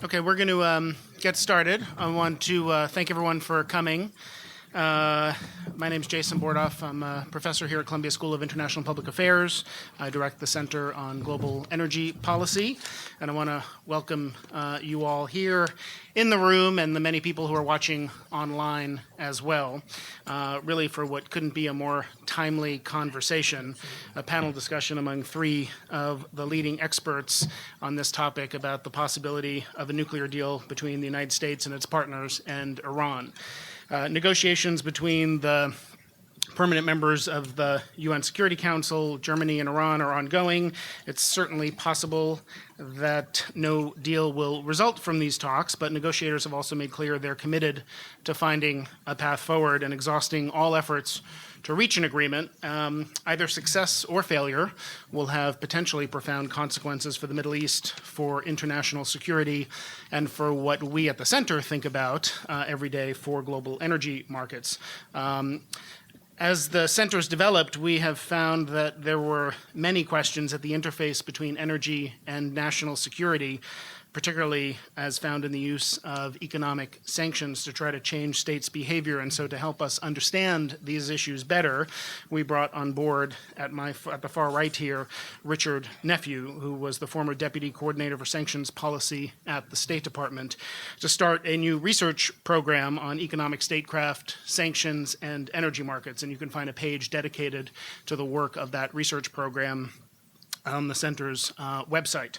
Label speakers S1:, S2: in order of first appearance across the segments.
S1: Okay, we're going to get started. I want to thank everyone for coming. My name is Jason Bordoff. I'm a professor here at Columbia School of International Public Affairs. I direct the Center on Global Energy Policy, and I want to welcome you all here in the room and the many people who are watching online as well, really for what couldn't be a more timely conversation, a panel discussion among three of the leading experts on this topic about the possibility of a nuclear deal between the United States and its partners and Iran. Negotiations between the permanent members of the UN Security Council, Germany and Iran, are ongoing. It's certainly possible that no deal will result from these talks, but negotiators have also made clear they're committed to finding a path forward and exhausting all efforts to reach an agreement. Either success or failure will have potentially profound consequences for the Middle East, for international security, and for what we at the center think about every day for global energy markets. As the center's developed, we have found that there were many questions at the interface between energy and national security, particularly as found in the use of economic sanctions to try to change states' behavior. And so to help us understand these issues better, we brought on board at the far right here, Richard Nephew, who was the former deputy coordinator for sanctions policy at the State Department, to start a new research program on economic statecraft, sanctions, and energy markets. And you can find a page dedicated to the work of that research program on the center's website.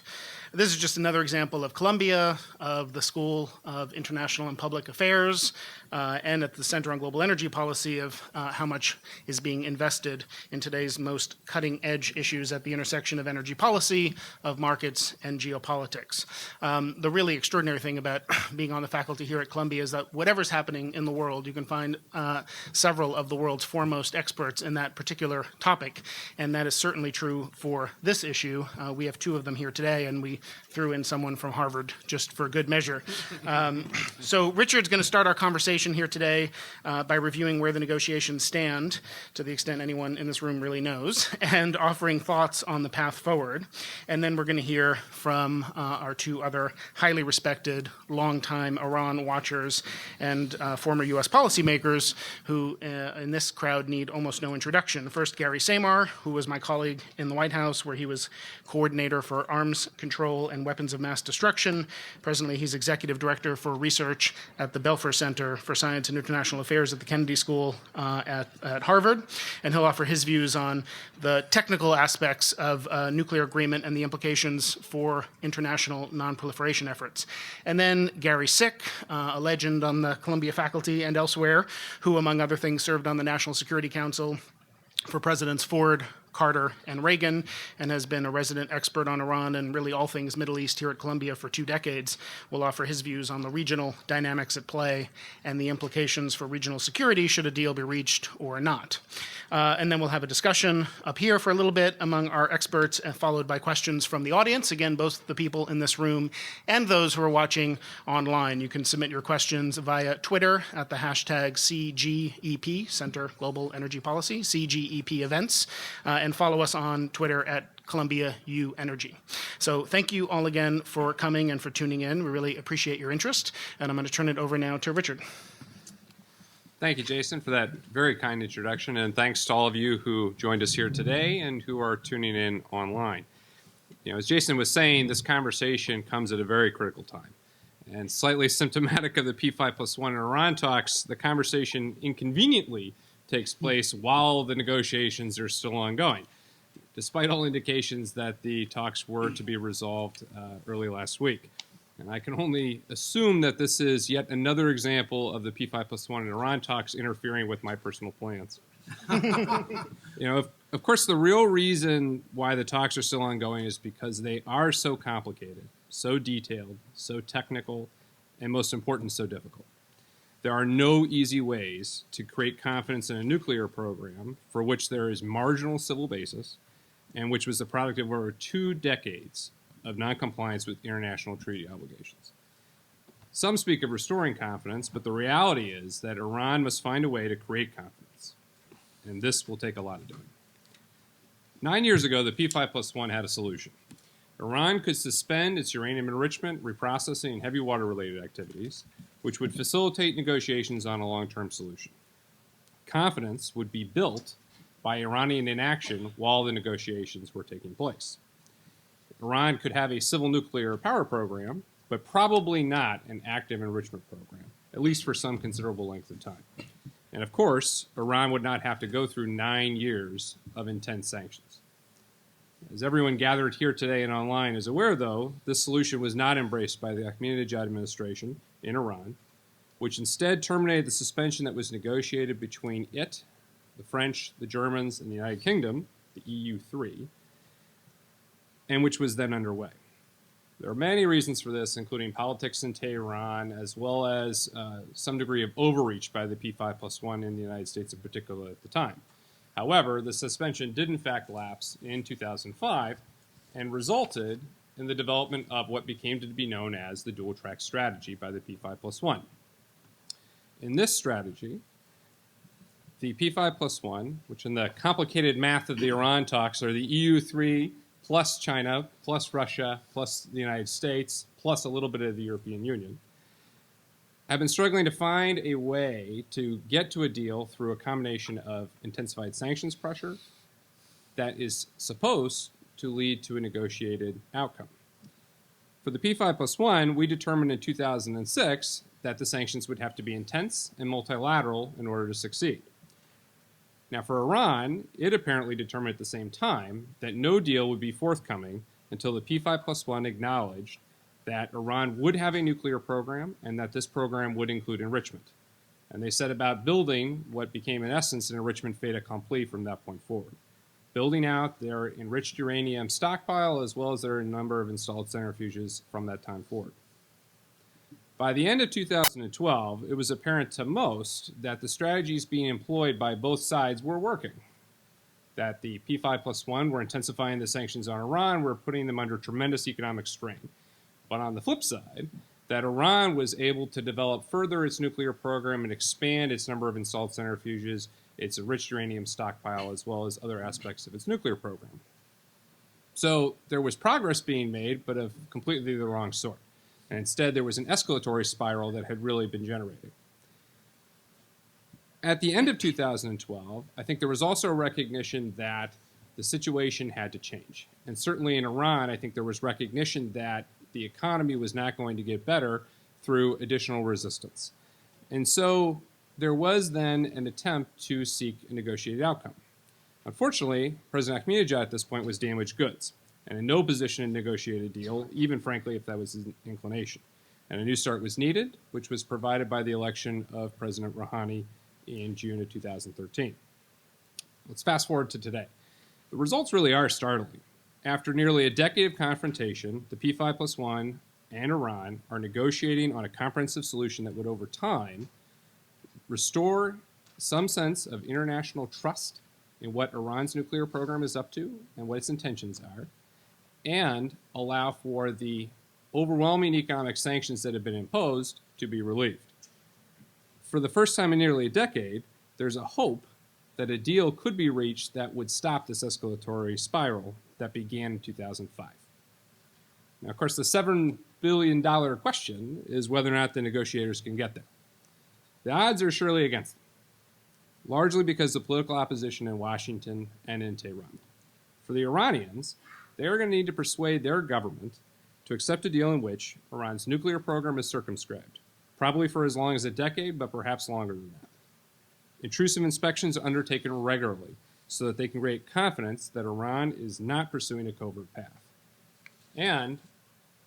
S1: This is just another example of Columbia, of the School of International and Public Affairs, and at the Center on Global Energy Policy of how much is being invested in today's most cutting-edge issues at the intersection of energy policy, of markets, and geopolitics. The really extraordinary thing about being on the faculty here at Columbia is that whatever's happening in the world, you can find several of the world's foremost experts in that particular topic, and that is certainly true for this issue. We have two of them here today, and we threw in someone from Harvard just for good measure. So Richard's going to start our conversation here today by reviewing where the negotiations stand, to the extent anyone in this room really knows, and offering thoughts on the path forward. And then we're going to hear from our two other highly respected, longtime Iran watchers and former U.S. policymakers who in this crowd need almost no introduction. First, Gary Samore, who was my colleague in the White House, where he was coordinator for arms control and weapons of mass destruction. Presently, he's executive director for research at the Belfer Center for Science and International Affairs at the Kennedy School at Harvard. And he'll offer his views on the technical aspects of nuclear agreement and the implications for international nonproliferation efforts. And then Gary Sick, a legend on the Columbia faculty and elsewhere, who, among other things, served on the National Security Council for Presidents Ford, Carter, and Reagan, and has been a resident expert on Iran and really all things Middle East here at Columbia for 2 decades, will offer his views on the regional dynamics at play and the implications for regional security should a deal be reached or not. And then we'll have a discussion up here for a little bit among our experts, followed by questions from the audience. Again, both the people in this room and those who are watching online. You can submit your questions via Twitter at the hashtag CGEP, Center Global Energy Policy, CGEP events, and follow us on Twitter at Columbia U Energy. So thank you all again for coming and for tuning in. We really appreciate your interest, and I'm going to turn it over now to Richard.
S2: Thank you, Jason, for that very kind introduction, and thanks to all of you who joined us here today and who are tuning in online. As Jason was saying, this conversation comes at a very critical time. And slightly symptomatic of the P5+1 in Iran talks, the conversation inconveniently takes place while the negotiations are still ongoing, despite all indications that the talks were to be resolved early last week. And I can only assume that this is yet another example of the P5+1 in Iran talks interfering with my personal plans. Of course, the real reason why the talks are still ongoing is because they are so complicated, so detailed, so technical, and most important, so difficult. There are no easy ways to create confidence in a nuclear program for which there is marginal civil basis and which was the product of over 2 decades of noncompliance with international treaty obligations. Some speak of restoring confidence, but the reality is that Iran must find a way to create confidence, and this will take a lot of doing. 9 years ago, the P5+1 had a solution. Iran could suspend its uranium enrichment, reprocessing, and heavy water-related activities, which would facilitate negotiations on a long-term solution. Confidence would be built by Iranian inaction while the negotiations were taking place. Iran could have a civil nuclear power program, but probably not an active enrichment program, at least for some considerable length of time. And of course, Iran would not have to go through 9 years of intense sanctions. As everyone gathered here today and online is aware, though, this solution was not embraced by the Ahmadinejad administration in Iran, which instead terminated the suspension that was negotiated between it, the French, the Germans, and the United Kingdom, the EU3, and which was then underway. There are many reasons for this, including politics in Tehran, as well as some degree of overreach by the P5+1 in the United States in particular at the time. However, the suspension did in fact lapse in 2005 and resulted in the development of what became to be known as the dual-track strategy by the P5+1. In this strategy, the P5+1, which in the complicated math of the Iran talks are the EU3 plus China, plus Russia, plus the United States, plus a little bit of the European Union, have been struggling to find a way to get to a deal through a combination of intensified sanctions pressure that is supposed to lead to a negotiated outcome. For the P5+1, we determined in 2006 that the sanctions would have to be intense and multilateral in order to succeed. Now, for Iran, it apparently determined at the same time that no deal would be forthcoming until the P5+1 acknowledged that Iran would have a nuclear program and that this program would include enrichment. And they set about building what became, in essence, an enrichment fait accompli from that point forward, building out their enriched uranium stockpile as well as their number of installed centrifuges from that time forward. By the end of 2012, it was apparent to most that the strategies being employed by both sides were working. That the P5+1 were intensifying the sanctions on Iran, were putting them under tremendous economic strain. But on the flip side, that Iran was able to develop further its nuclear program and expand its number of installed centrifuges, its enriched uranium stockpile, as well as other aspects of its nuclear program. So there was progress being made, but of completely the wrong sort. And instead, there was an escalatory spiral that had really been generated. At the end of 2012, I think there was also a recognition that the situation had to change. And certainly in Iran, I think there was recognition that the economy was not going to get better through additional resistance. And so there was then an attempt to seek a negotiated outcome. Unfortunately, President Ahmadinejad at this point was damaged goods and in no position to negotiate a deal, even frankly if that was his inclination. And a new start was needed, which was provided by the election of President Rouhani in June of 2013. Let's fast forward to today. The results really are startling. After nearly a decade of confrontation, the P5+1 and Iran are negotiating on a comprehensive solution that would, over time, restore some sense of international trust in what Iran's nuclear program is up to and what its intentions are, and allow for the overwhelming economic sanctions that have been imposed to be relieved. For the first time in nearly a decade, there's a hope that a deal could be reached that would stop this escalatory spiral that began in 2005. Now, of course, the $7 billion question is whether or not the negotiators can get there. The odds are surely against them, largely because of political opposition in Washington and in Tehran. For the Iranians, they are going to need to persuade their government to accept a deal in which Iran's nuclear program is circumscribed, probably for as long as a decade, but perhaps longer than that. Intrusive inspections are undertaken regularly so that they can create confidence that Iran is not pursuing a covert path. And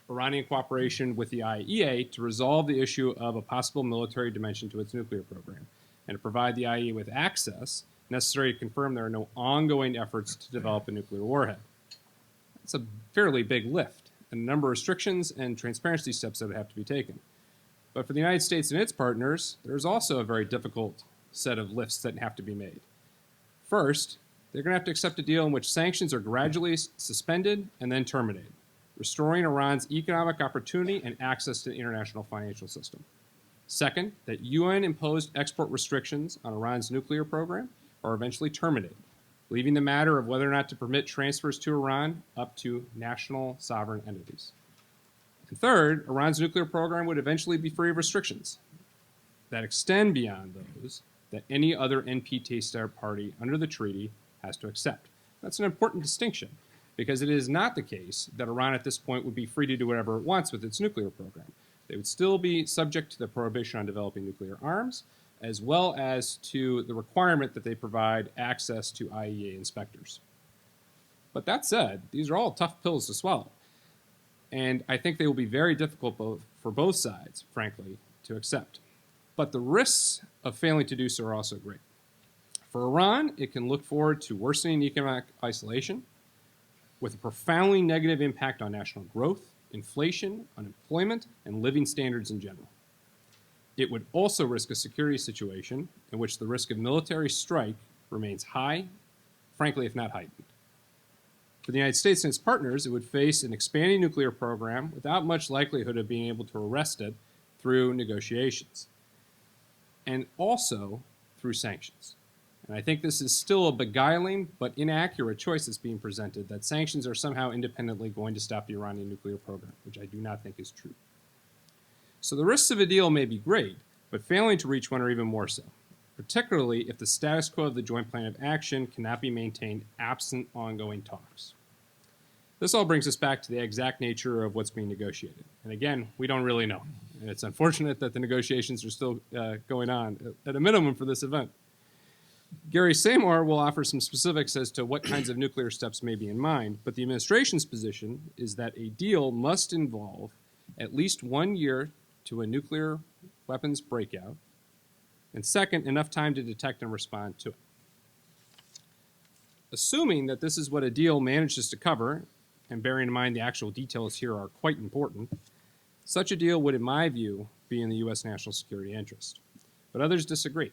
S2: Iranian cooperation with the IAEA to resolve the issue of a possible military dimension to its nuclear program, and to provide the IAEA with access necessary to confirm there are no ongoing efforts to develop a nuclear warhead. It's a fairly big lift, and a number of restrictions and transparency steps that would have to be taken. But for the United States and its partners, there's also a very difficult set of lifts that have to be made. First, they're going to have to accept a deal in which sanctions are gradually suspended and then terminated, restoring Iran's economic opportunity and access to the international financial system. Second, that UN-imposed export restrictions on Iran's nuclear program are eventually terminated, leaving the matter of whether or not to permit transfers to Iran up to national sovereign entities. And third, Iran's nuclear program would eventually be free of restrictions that extend beyond those that any other NPT party under the treaty has to accept. That's an important distinction because it is not the case that Iran at this point would be free to do whatever it wants with its nuclear program. They would still be subject to the prohibition on developing nuclear arms, as well as to the requirement that they provide access to IAEA inspectors. But that said, these are all tough pills to swallow. And I think they will be very difficult for both sides, frankly, to accept. But the risks of failing to do so are also great. For Iran, it can look forward to worsening economic isolation with a profoundly negative impact on national growth, inflation, unemployment, and living standards in general. It would also risk a security situation in which the risk of military strike remains high, frankly, if not heightened. For the United States and its partners, it would face an expanding nuclear program without much likelihood of being able to arrest it through negotiations, and also through sanctions. And I think this is still a beguiling but inaccurate choice that's being presented, that sanctions are somehow independently going to stop the Iranian nuclear program, which I do not think is true. So the risks of a deal may be great, but failing to reach one are even more so, particularly if the status quo of the joint plan of action cannot be maintained absent ongoing talks. This all brings us back to the exact nature of what's being negotiated. And again, we don't really know. And it's unfortunate that the negotiations are still going on, at a minimum for this event. Gary Samore will offer some specifics as to what kinds of nuclear steps may be in mind, but the administration's position is that a deal must involve at least 1 year to a nuclear weapons breakout, and second, enough time to detect and respond to it. Assuming that this is what a deal manages to cover, and bearing in mind the actual details here are quite important, such a deal would, in my view, be in the U.S. national security interest. But others disagree,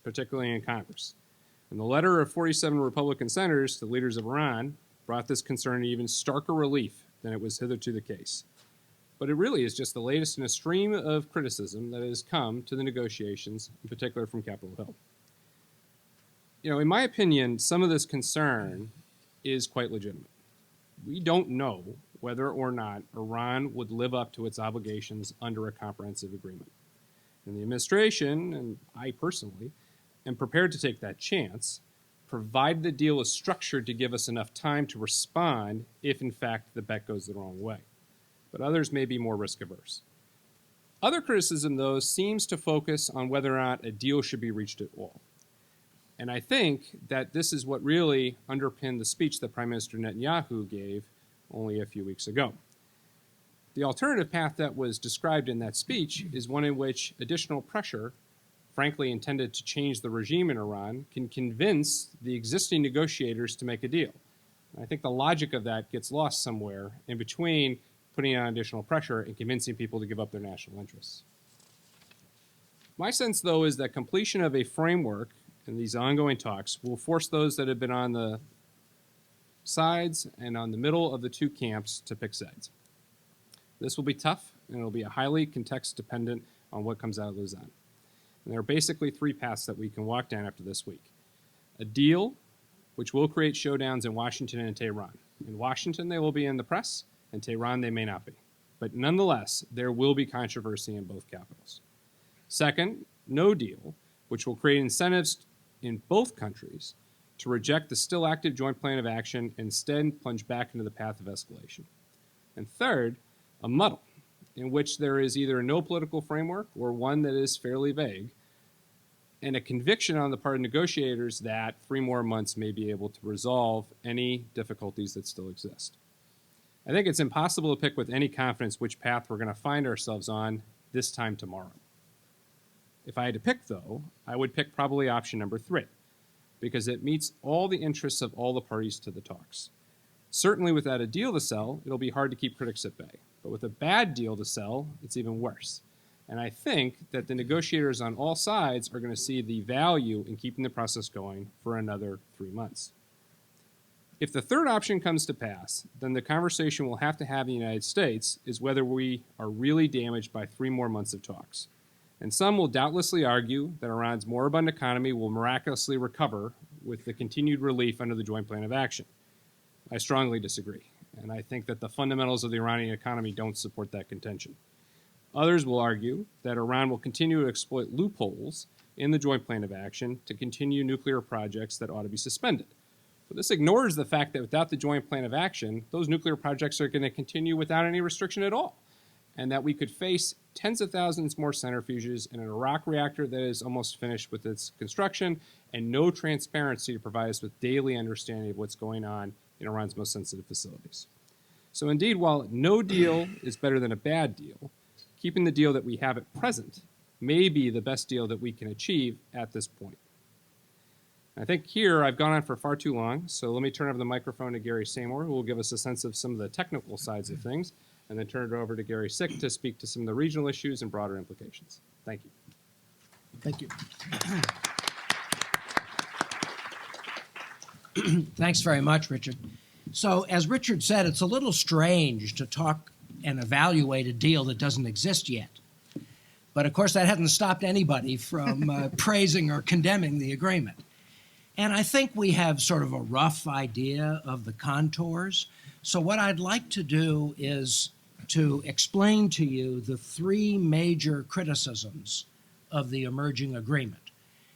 S2: particularly in Congress. And the letter of 47 Republican senators to the leaders of Iran brought this concern to even starker relief than it was hitherto the case. But it really is just the latest in a stream of criticism that has come to the negotiations, in particular from Capitol Hill. You know, in my opinion, some of this concern is quite legitimate. We don't know whether or not Iran would live up to its obligations under a comprehensive agreement. And the administration, and I personally, am prepared to take that chance, provided the deal is structured to give us enough time to respond if, in fact, the bet goes the wrong way. But others may be more risk-averse. Other criticism, though, seems to focus on whether or not a deal should be reached at all. And I think that this is what really underpinned the speech that Prime Minister Netanyahu gave only a few weeks ago. The alternative path that was described in that speech is one in which additional pressure, frankly intended to change the regime in Iran, can convince the existing negotiators to make a deal. I think the logic of that gets lost somewhere in between putting on additional pressure and convincing people to give up their national interests. My sense, though, is that completion of a framework in these ongoing talks will force those that have been on the sides and on the middle of the two camps to pick sides. This will be tough, and it will be highly context dependent on what comes out of Lausanne. And there are basically three paths that we can walk down after this week. A deal, which will create showdowns in Washington and Tehran. In Washington, they will be in the press. In Tehran, they may not be. But nonetheless, there will be controversy in both capitals. Second, no deal, which will create incentives in both countries to reject the still active joint plan of action and instead plunge back into the path of escalation. And third, a muddle, in which there is either no political framework or one that is fairly vague, and a conviction on the part of negotiators that 3 more months may be able to resolve any difficulties that still exist. I think it's impossible to pick with any confidence which path we're going to find ourselves on this time tomorrow. If I had to pick, though, I would pick probably option number 3, because it meets all the interests of all the parties to the talks. Certainly without a deal to sell, it'll be hard to keep critics at bay. But with a bad deal to sell, it's even worse. And I think that the negotiators on all sides are going to see the value in keeping the process going for another 3 months. If the third option comes to pass, then the conversation we'll have to have in the United States is whether we are really damaged by 3 more months of talks. And some will doubtlessly argue that Iran's moribund economy will miraculously recover with the continued relief under the Joint Plan of Action. I strongly disagree, and I think that the fundamentals of the Iranian economy don't support that contention. Others will argue that Iran will continue to exploit loopholes in the Joint Plan of Action to continue nuclear projects that ought to be suspended. But this ignores the fact that without the Joint Plan of Action, those nuclear projects are going to continue without any restriction at all, and that we could face tens of thousands more centrifuges in an Iraq reactor that is almost finished with its construction, and no transparency to provide us with daily understanding of what's going on in Iran's most sensitive facilities. So indeed, while no deal is better than a bad deal, keeping the deal that we have at present may be the best deal that we can achieve at this point. I think here I've gone on for far too long, so let me turn over the microphone to Gary Samore, who will give us a sense of some of the technical sides of things, and then turn it over to Gary Sick to speak to some of the regional issues and broader implications. Thank you.
S3: Thank you. Thanks very much, Richard. So, as Richard said, it's a little strange to talk and evaluate a deal that doesn't exist yet. But of course, that hasn't stopped anybody from praising or condemning the agreement. And I think we have sort of a rough idea of the contours. So what I'd like to do is to explain to you the three major criticisms of the emerging agreement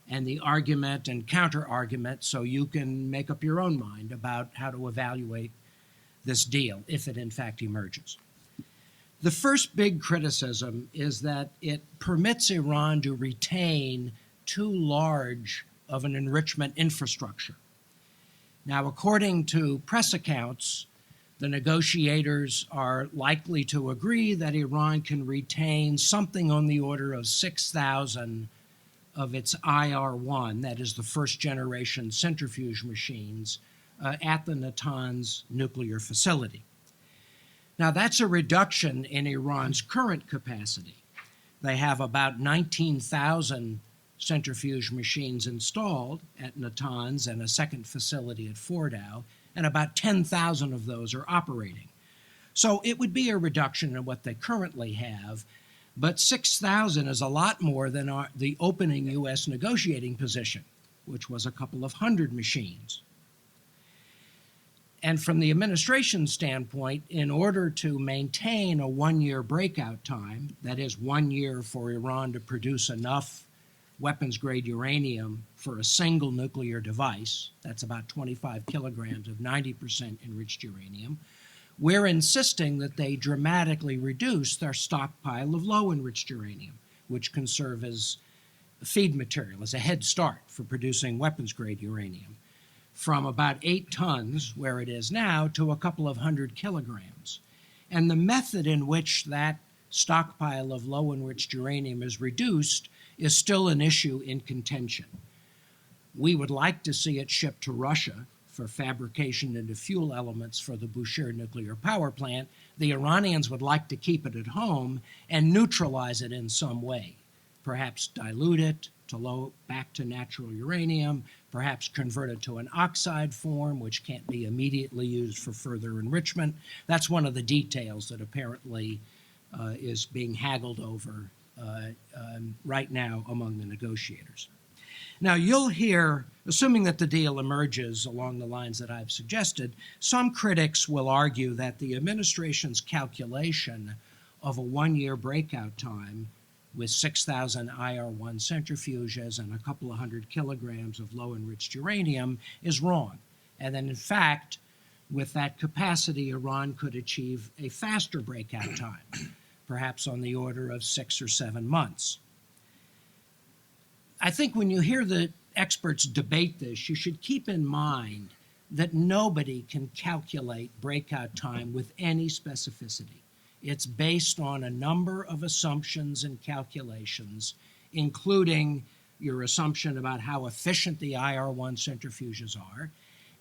S3: and the argument and counter-argument, so you can make up your own mind about how to evaluate this deal, if it in fact emerges. The first big criticism is that it permits Iran to retain too large of an enrichment infrastructure. Now, according to press accounts, the negotiators are likely to agree that Iran can retain something on the order of 6,000 of its IR-1, that is the first generation centrifuge machines, at the Natanz nuclear facility. Now, that's a reduction in Iran's current capacity. They have about 19,000 centrifuge machines installed at Natanz and a second facility at Fordow, and about 10,000 of those are operating. So it would be a reduction in what they currently have, but 6,000 is a lot more than the opening U.S. negotiating position, which was a couple of hundred machines. And from the administration standpoint, in order to maintain a one-year breakout time, that is 1 year for Iran to produce enough weapons-grade uranium for a single nuclear device, that's about 25 kilograms of 90% enriched uranium, we're insisting that they dramatically reduce their stockpile of low-enriched uranium, which can serve as feed material, as a head start for producing weapons-grade uranium, from about 8 tons, where it is now, to a couple of hundred kilograms. And the method in which that stockpile of low-enriched uranium is reduced is still an issue in contention. We would like to see it shipped to Russia for fabrication into fuel elements for the Bushehr nuclear power plant. The Iranians would like to keep it at home and neutralize it in some way, perhaps dilute it back to natural uranium, perhaps convert it to an oxide form, which can't be immediately used for further enrichment. That's one of the details that apparently is being haggled over right now among the negotiators. Now, you'll hear, assuming that the deal emerges along the lines that I've suggested, some critics will argue that the administration's calculation of a one-year breakout time with 6,000 IR-1 centrifuges and a couple of hundred kilograms of low-enriched uranium is wrong. And then, in fact, with that capacity, Iran could achieve a faster breakout time, perhaps on the order of 6 or 7 months. I think when you hear the experts debate this, you should keep in mind that nobody can calculate breakout time with any specificity. It's based on a number of assumptions and calculations, including your assumption about how efficient the IR-1 centrifuges are,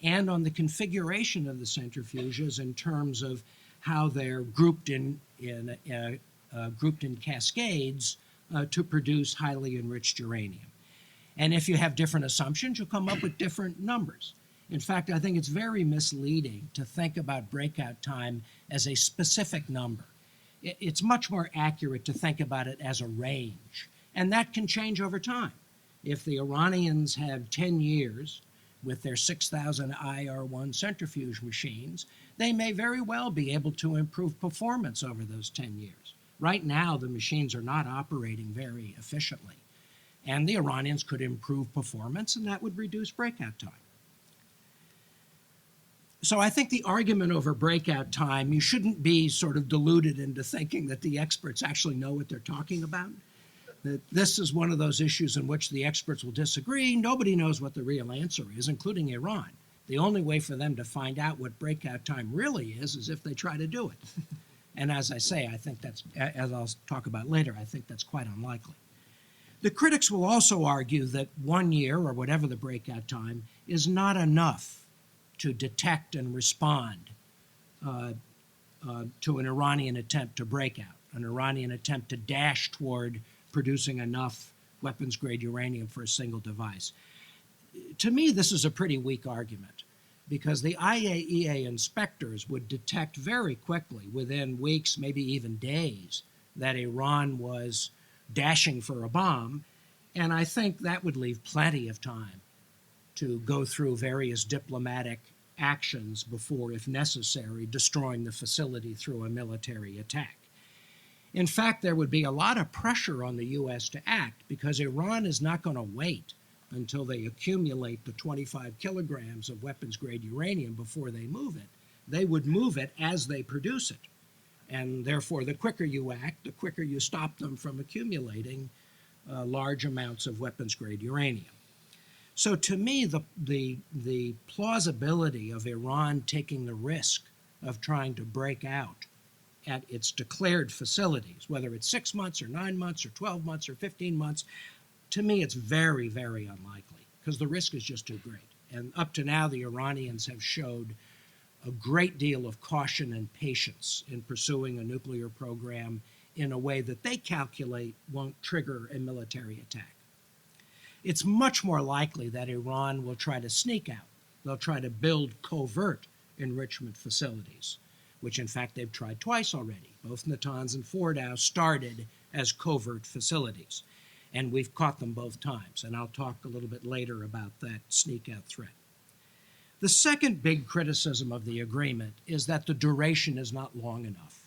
S3: and on the configuration of the centrifuges in terms of how they're grouped in cascades to produce highly enriched uranium. And if you have different assumptions, you'll come up with different numbers. In fact, I think it's very misleading to think about breakout time as a specific number. It's much more accurate to think about it as a range, and that can change over time. If the Iranians have 10 years with their 6,000 IR-1 centrifuge machines, they may very well be able to improve performance over those 10 years. Right now, the machines are not operating very efficiently, and the Iranians could improve performance, and that would reduce breakout time. So I think the argument over breakout time, you shouldn't be sort of deluded into thinking that the experts actually know what they're talking about. That this is one of those issues in which the experts will disagree. Nobody knows what the real answer is, including Iran. The only way for them to find out what breakout time really is if they try to do it. And as I say, I think that's, as I'll talk about later, I think that's quite unlikely. The critics will also argue that 1 year, or whatever the breakout time, is not enough to detect and respond to an Iranian attempt to break out, an Iranian attempt to dash toward producing enough weapons-grade uranium for a single device. To me, this is a pretty weak argument, because the IAEA inspectors would detect very quickly, within weeks, maybe even days, that Iran was dashing for a bomb, and I think that would leave plenty of time to go through various diplomatic actions before, if necessary, destroying the facility through a military attack. In fact, there would be a lot of pressure on the U.S. to act, because Iran is not going to wait until they accumulate the 25 kilograms of weapons-grade uranium before they move it. They would move it as they produce it. And therefore, the quicker you act, the quicker you stop them from accumulating large amounts of weapons-grade uranium. So to me, the plausibility of Iran taking the risk of trying to break out at its declared facilities, whether it's 6 months or 9 months or 12 months or 15 months, to me it's very, very unlikely, because the risk is just too great. And up to now, the Iranians have showed a great deal of caution and patience in pursuing a nuclear program in a way that they calculate won't trigger a military attack. It's much more likely that Iran will try to sneak out. They'll try to build covert enrichment facilities, which in fact they've tried twice already. Both Natanz and Fordow started as covert facilities, and we've caught them both times, and I'll talk a little bit later about that sneak-out threat. The second big criticism of the agreement is that the duration is not long enough.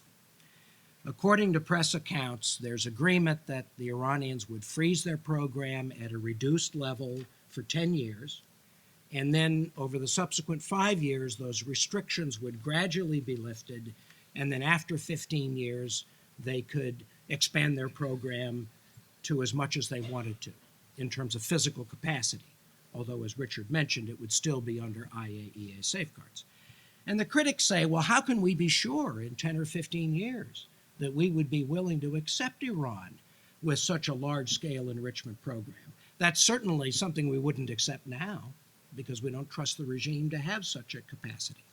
S3: According to press accounts, there's agreement that the Iranians would freeze their program at a reduced level for 10 years, and then over the subsequent 5 years, those restrictions would gradually be lifted, and then after 15 years, they could expand their program to as much as they wanted to in terms of physical capacity, although, as Richard mentioned, it would still be under IAEA safeguards. And the critics say, well, how can we be sure in 10 or 15 years that we would be willing to accept Iran with such a large-scale enrichment program? That's certainly something we wouldn't accept now, because we don't trust the regime to have such a capacity.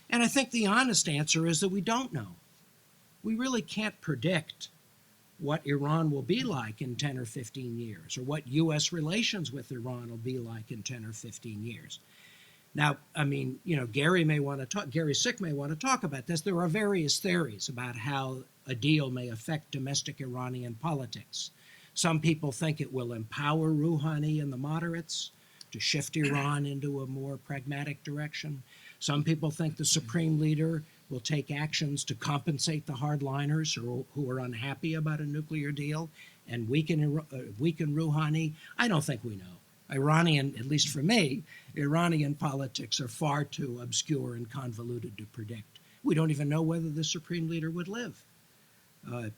S3: And I think the honest answer is that we don't know. We really can't predict what Iran will be like in 10 or 15 years, or what U.S. relations with Iran will be like in 10 or 15 years. Now, I mean, Gary Sick may want to talk about this. There are various theories about how a deal may affect domestic Iranian politics. Some people think it will empower Rouhani and the moderates to shift Iran into a more pragmatic direction. Some people think the supreme leader will take actions to compensate the hardliners who are unhappy about a nuclear deal and weaken Rouhani. I don't think we know. At least for me, Iranian politics are far too obscure and convoluted to predict. We don't even know whether the supreme leader would live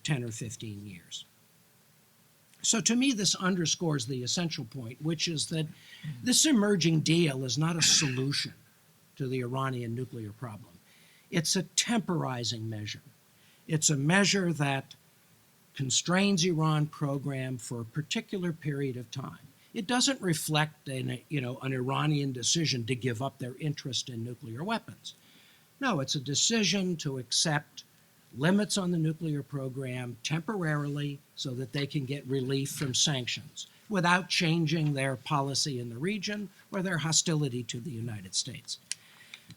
S3: 10 or 15 years. So to me, this underscores the essential point, which is that this emerging deal is not a solution to the Iranian nuclear problem. It's a temporizing measure. It's a measure that constrains Iran's program for a particular period of time. It doesn't reflect an Iranian decision to give up their interest in nuclear weapons. No, it's a decision to accept limits on the nuclear program temporarily so that they can get relief from sanctions without changing their policy in the region or their hostility to the United States.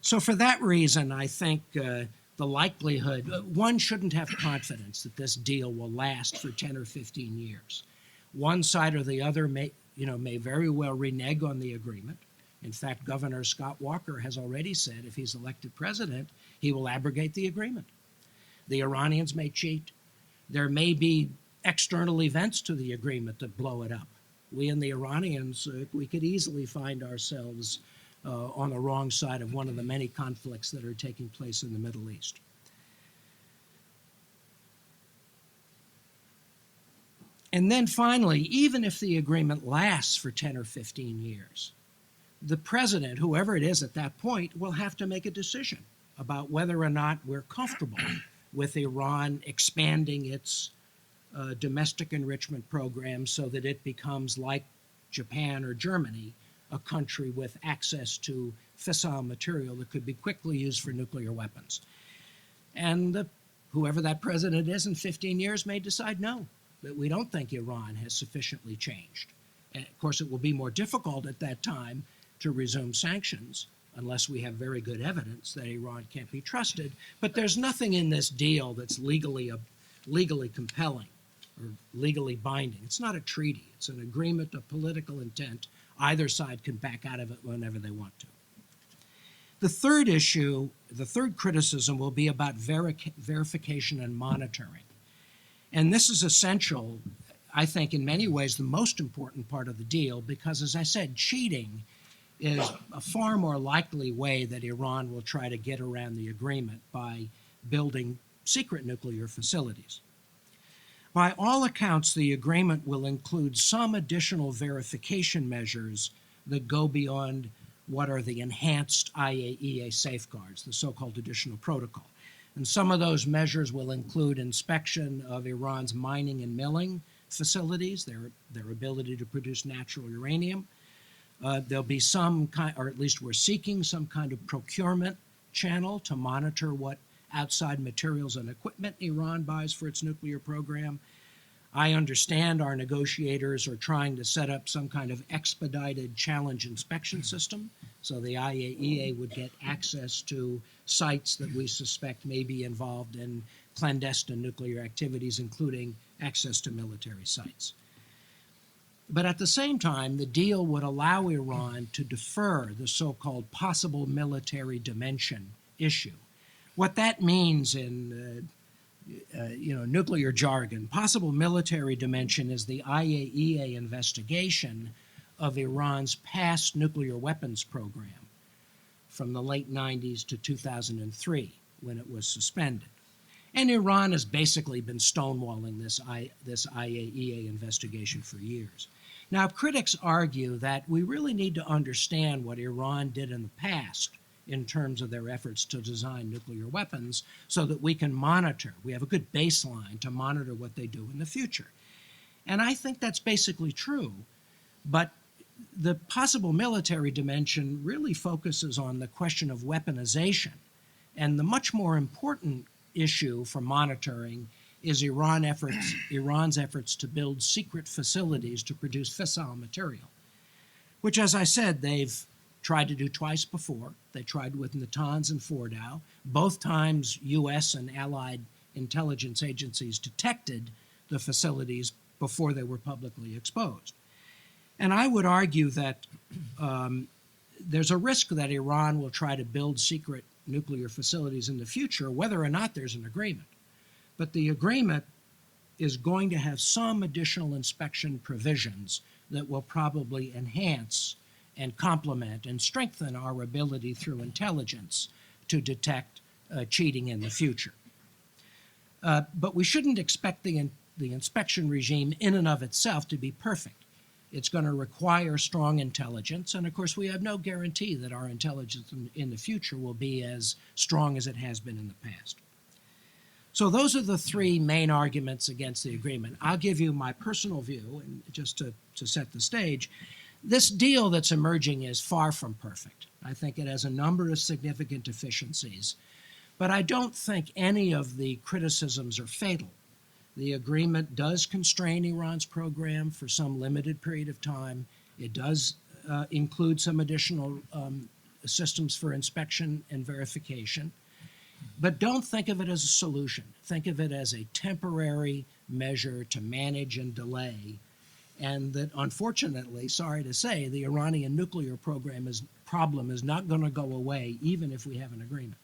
S3: So for that reason, I think the likelihood, one shouldn't have confidence that this deal will last for 10 or 15 years. One side or the other may very well renege on the agreement. In fact, Governor Scott Walker has already said if he's elected president, he will abrogate the agreement. The Iranians may cheat. There may be external events to the agreement that blow it up. We and the Iranians, we could easily find ourselves on the wrong side of one of the many conflicts that are taking place in the Middle East. And then finally, even if the agreement lasts for 10 or 15 years, the president, whoever it is at that point, will have to make a decision about whether or not we're comfortable with Iran expanding its domestic enrichment program so that it becomes like Japan or Germany, a country with access to fissile material that could be quickly used for nuclear weapons. And whoever that president is in 15 years may decide no, that we don't think Iran has sufficiently changed. And of course, it will be more difficult at that time to resume sanctions unless we have very good evidence that Iran can't be trusted. But there's nothing in this deal that's legally compelling or legally binding. It's not a treaty. It's an agreement of political intent. Either side can back out of it whenever they want to. The third issue, the third criticism will be about verification and monitoring. And this is essential, I think, in many ways, the most important part of the deal, because, as I said, cheating is a far more likely way that Iran will try to get around the agreement by building secret nuclear facilities. By all accounts, the agreement will include some additional verification measures that go beyond what are the enhanced IAEA safeguards, the so-called additional protocol. And some of those measures will include inspection of Iran's mining and milling facilities, their ability to produce natural uranium. There'll be some kind, or at least we're seeking some kind of procurement channel to monitor what outside materials and equipment Iran buys for its nuclear program. I understand our negotiators are trying to set up some kind of expedited challenge inspection system, so the IAEA would get access to sites that we suspect may be involved in clandestine nuclear activities, including access to military sites. But at the same time, the deal would allow Iran to defer the so-called possible military dimension issue. What that means in nuclear jargon, possible military dimension is the IAEA investigation of Iran's past nuclear weapons program from the late 90s to 2003, when it was suspended. And Iran has basically been stonewalling this IAEA investigation for years. Now, critics argue that we really need to understand what Iran did in the past in terms of their efforts to design nuclear weapons so that we can monitor. We have a good baseline to monitor what they do in the future. And I think that's basically true. But the possible military dimension really focuses on the question of weaponization. And the much more important issue for monitoring is Iran's efforts to build secret facilities to produce fissile material, which, as I said, they've tried to do twice before. They tried with Natanz and Fordow. Both times, U.S. and allied intelligence agencies detected the facilities before they were publicly exposed. And I would argue that there's a risk that Iran will try to build secret nuclear facilities in the future, whether or not there's an agreement. But the agreement is going to have some additional inspection provisions that will probably enhance and complement and strengthen our ability through intelligence to detect cheating in the future. But we shouldn't expect the inspection regime in and of itself to be perfect. It's going to require strong intelligence, and of course we have no guarantee that our intelligence in the future will be as strong as it has been in the past. So those are the three main arguments against the agreement. I'll give you my personal view, and just to set the stage. This deal that's emerging is far from perfect. I think it has a number of significant deficiencies, but I don't think any of the criticisms are fatal. The agreement does constrain Iran's program for some limited period of time. It does include some additional systems for inspection and verification. But don't think of it as a solution. Think of it as a temporary measure to manage and delay and that unfortunately, sorry to say, the Iranian nuclear problem is not going to go away even if we have an agreement.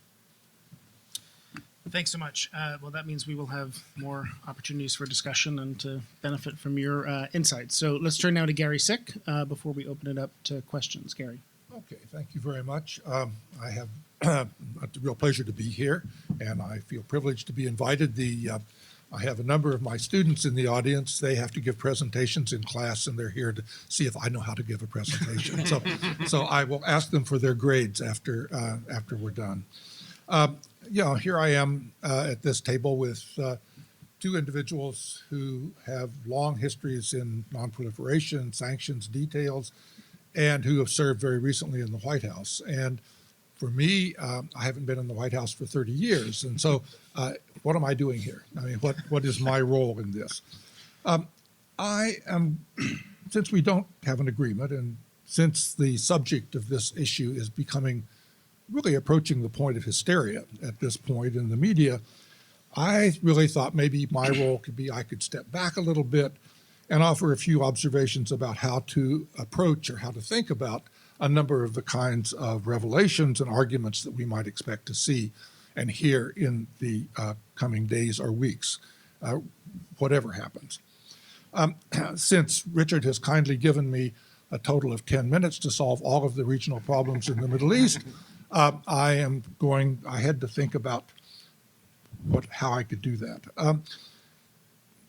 S1: Thanks so much. Well, that means we will have more opportunities for discussion and to benefit from your insights. So let's turn now to Gary Sick before we open it up to questions. Gary.
S4: Okay, thank you very much. I have a real pleasure to be here, and I feel privileged to be invited. I have a number of my students in the audience. They have to give presentations in class, and they're here to see if I know how to give a presentation. So I will ask them for their grades after we're done. Here I am at this table with two individuals who have long histories in nonproliferation, sanctions details, and who have served very recently in the White House. And for me, I haven't been in the White House for 30 years. And so what am I doing here? I mean, what is my role in this? Since we don't have an agreement, and since the subject of this issue is becoming really approaching the point of hysteria at this point in the media, I really thought maybe my role could be I could step back a little bit and offer a few observations about how to approach or how to think about a number of the kinds of revelations and arguments that we might expect to see and hear in the coming days or weeks, whatever happens. Since Richard has kindly given me a total of 10 minutes to solve all of the regional problems in the Middle East, I had to think about how I could do that.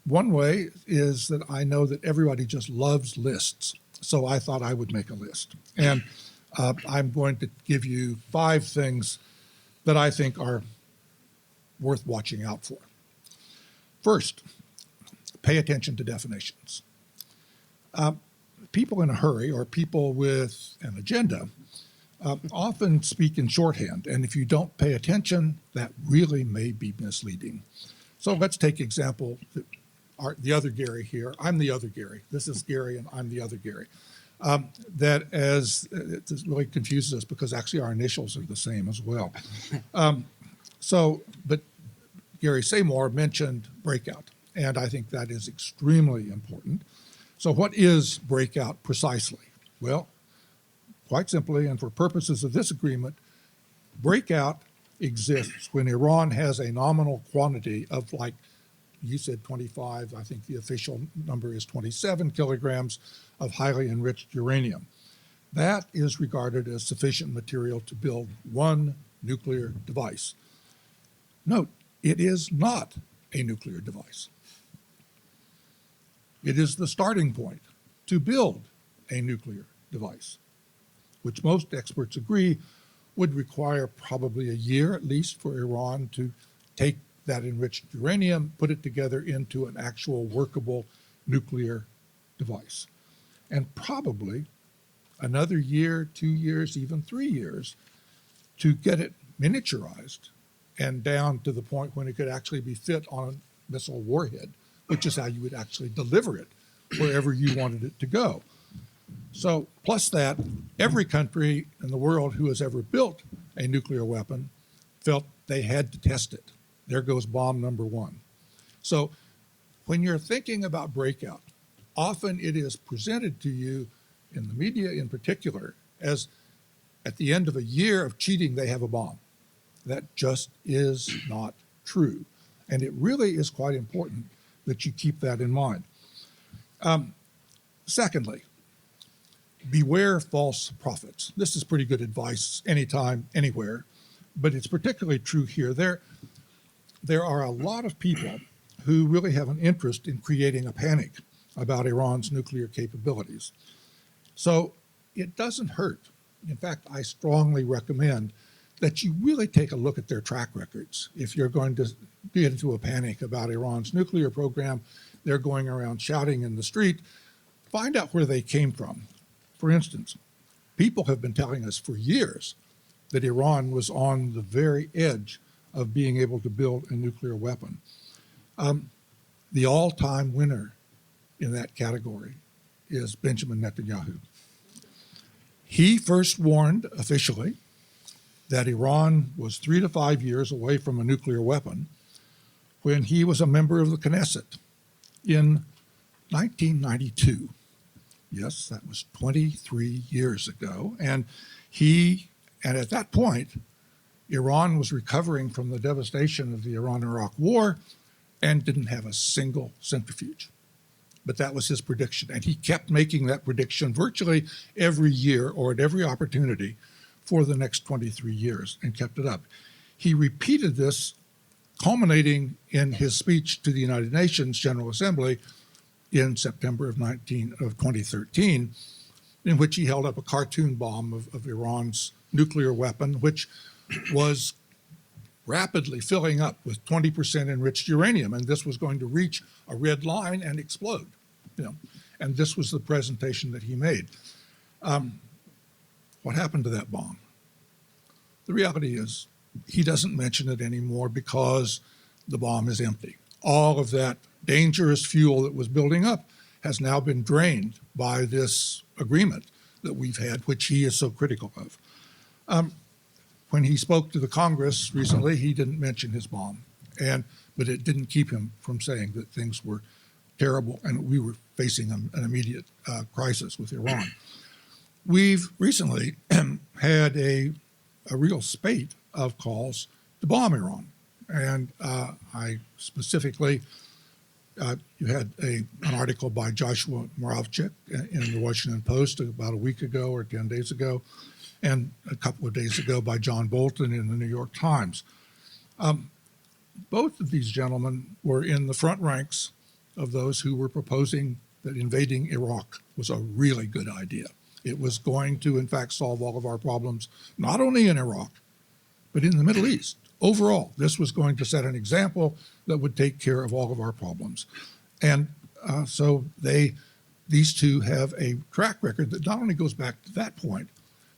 S4: One way is that I know that everybody just loves lists, so I thought I would make a list. And I'm going to give you 5 things that I think are worth watching out for. First, pay attention to definitions. People in a hurry or people with an agenda often speak in shorthand, and if you don't pay attention, that really may be misleading. So let's take example the other Gary here. I'm the other Gary. This is Gary, and I'm the other Gary. It really confuses us because actually our initials are the same as well. But Gary Samore mentioned breakout, and I think that is extremely important. So what is breakout precisely? Well, quite simply, and for purposes of this agreement, breakout exists when Iran has a nominal quantity of, like you said, 25, I think the official number is 27 kilograms of highly enriched uranium. That is regarded as sufficient material to build one nuclear device. Note, it is not a nuclear device. It is the starting point to build a nuclear device, which most experts agree would require probably a year at least for Iran to take that enriched uranium, put it together into an actual workable nuclear device. And probably another year, 2 years, even 3 years to get it miniaturized and down to the point when it could actually be fit on a missile warhead, which is how you would actually deliver it wherever you wanted it to go. So, plus that, every country in the world who has ever built a nuclear weapon felt they had to test it. There goes bomb number 1. So, when you're thinking about breakout, often it is presented to you, in the media in particular, as at the end of a year of cheating, they have a bomb. That just is not true. And it really is quite important that you keep that in mind. Secondly, beware false prophets. This is pretty good advice anytime, anywhere, but it's particularly true here. There are a lot of people who really have an interest in creating a panic about Iran's nuclear capabilities. So it doesn't hurt. In fact, I strongly recommend that you really take a look at their track records. If you're going to get into a panic about Iran's nuclear program, they're going around shouting in the street, find out where they came from. For instance, people have been telling us for years that Iran was on the very edge of being able to build a nuclear weapon. The all-time winner in that category is Benjamin Netanyahu. He first warned officially that Iran was 3 to 5 years away from a nuclear weapon when he was a member of the Knesset in 1992. Yes, that was 23 years ago. And at that point, Iran was recovering from the devastation of the Iran-Iraq War and didn't have a single centrifuge. But that was his prediction. And he kept making that prediction virtually every year or at every opportunity for the next 23 years and kept it up. He repeated this, culminating in his speech to the United Nations General Assembly in September of 2013, in which he held up a cartoon bomb of Iran's nuclear weapon, which was rapidly filling up with 20% enriched uranium, and this was going to reach a red line and explode. And this was the presentation that he made. What happened to that bomb? The reality is he doesn't mention it anymore because the bomb is empty. All of that dangerous fuel that was building up has now been drained by this agreement that we've had, which he is so critical of. When he spoke to the Congress recently, he didn't mention his bomb, but it didn't keep him from saying that things were terrible and we were facing an immediate crisis with Iran. We've recently had a real spate of calls to bomb Iran. And I specifically, you had an article by Joshua Moravchik in the Washington Post about a week ago or 10 days ago, and a couple of days ago by John Bolton in the New York Times. Both of these gentlemen were in the front ranks of those who were proposing that invading Iraq was a really good idea. It was going to, in fact, solve all of our problems, not only in Iraq, but in the Middle East. Overall, this was going to set an example that would take care of all of our problems. And so these two have a track record that not only goes back to that point,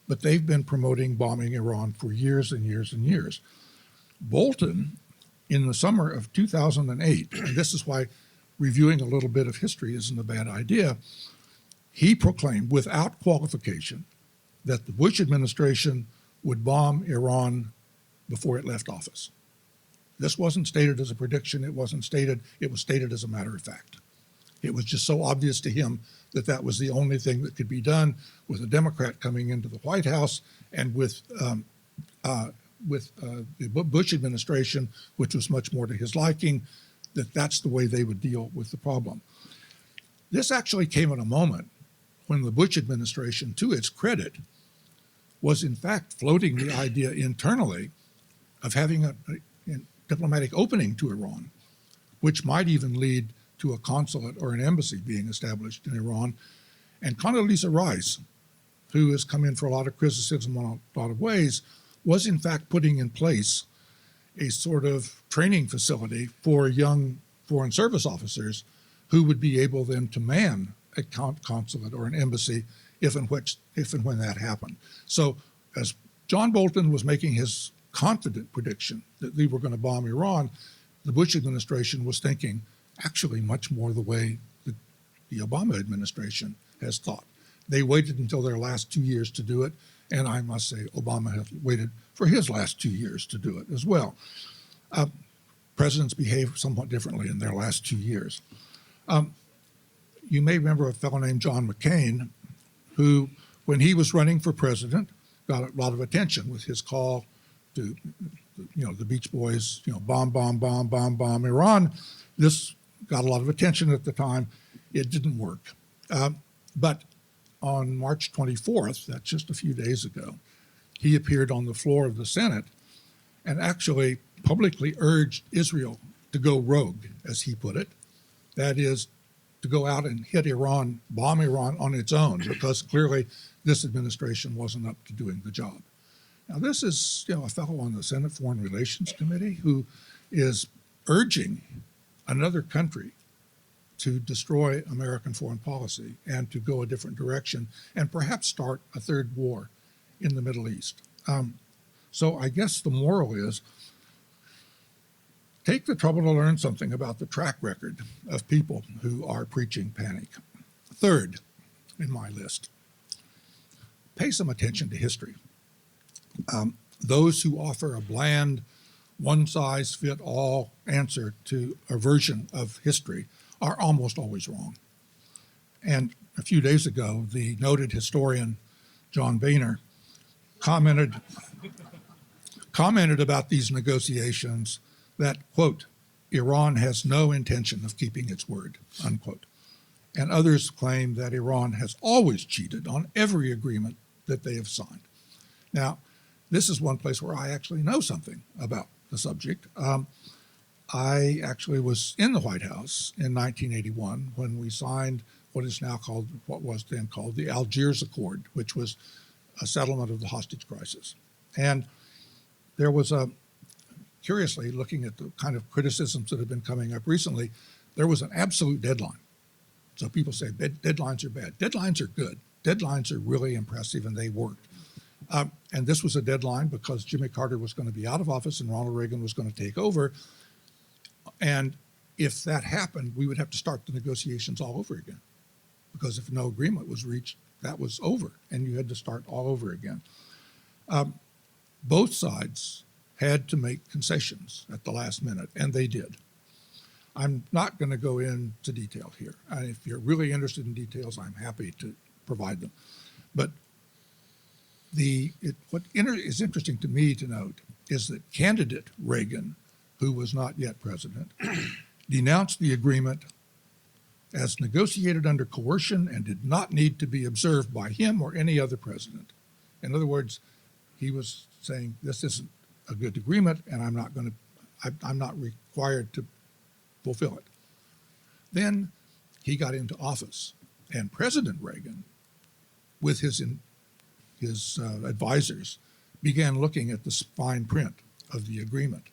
S4: but they've been promoting bombing Iran for years and years and years. Bolton, in the summer of 2008, and this is why reviewing a little bit of history isn't a bad idea, he proclaimed without qualification that the Bush administration would bomb Iran before it left office. This wasn't stated as a prediction. It was stated as a matter of fact. It was just so obvious to him that that was the only thing that could be done with a Democrat coming into the White House and with the Bush administration, which was much more to his liking, that's the way they would deal with the problem. This actually came at a moment when the Bush administration, to its credit, was in fact floating the idea internally of having a diplomatic opening to Iran, which might even lead to a consulate or an embassy being established in Iran. And Condoleezza Rice, who has come in for a lot of criticism in a lot of ways, was in fact putting in place a sort of training facility for young foreign service officers who would be able then to man a consulate or an embassy if and when that happened. So as John Bolton was making his confident prediction that we were going to bomb Iran, the Bush administration was thinking actually much more the way that the Obama administration has thought. They waited until their last 2 years to do it, and I must say Obama has waited for his last 2 years to do it as well. Presidents behave somewhat differently in their last 2 years. You may remember a fellow named John McCain, who, when he was running for president, got a lot of attention with his call to, the Beach Boys, bomb, bomb, bomb, bomb, bomb Iran. This got a lot of attention at the time. It didn't work. But on March 24th, that's just a few days ago, he appeared on the floor of the Senate and actually publicly urged Israel to go rogue, as he put it. That is, to go out and hit Iran, bomb Iran on its own, because clearly this administration wasn't up to doing the job. Now, this is a fellow on the Senate Foreign Relations Committee who is urging another country to destroy American foreign policy and to go a different direction and perhaps start a third war in the Middle East. So I guess the moral is take the trouble to learn something about the track record of people who are preaching panic. Third in my list, pay some attention to history. Those who offer a bland, one-size-fits-all answer to a version of history are almost always wrong. And a few days ago, the noted historian John Boehner commented about these negotiations that, quote, Iran has no intention of keeping its word, unquote. And others claim that Iran has always cheated on every agreement that they have signed. Now, this is one place where I actually know something about the subject. I actually was in the White House in 1981 when we signed what was then called the Algiers Accord, which was a settlement of the hostage crisis. And there was curiously, looking at the kind of criticisms that have been coming up recently, there was an absolute deadline. So people say deadlines are bad. Deadlines are good. Deadlines are really impressive, and they worked. And this was a deadline because Jimmy Carter was going to be out of office and Ronald Reagan was going to take over. And if that happened, we would have to start the negotiations all over again, because if no agreement was reached, that was over, and you had to start all over again. Both sides had to make concessions at the last minute, and they did. I'm not going to go into detail here. If you're really interested in details, I'm happy to provide them. But what is interesting to me to note is that candidate Reagan, who was not yet president, denounced the agreement as negotiated under coercion and did not need to be observed by him or any other president. In other words, he was saying this isn't a good agreement, and I'm not required to fulfill it. Then he got into office, and President Reagan, with his advisors, began looking at the fine print of the agreement,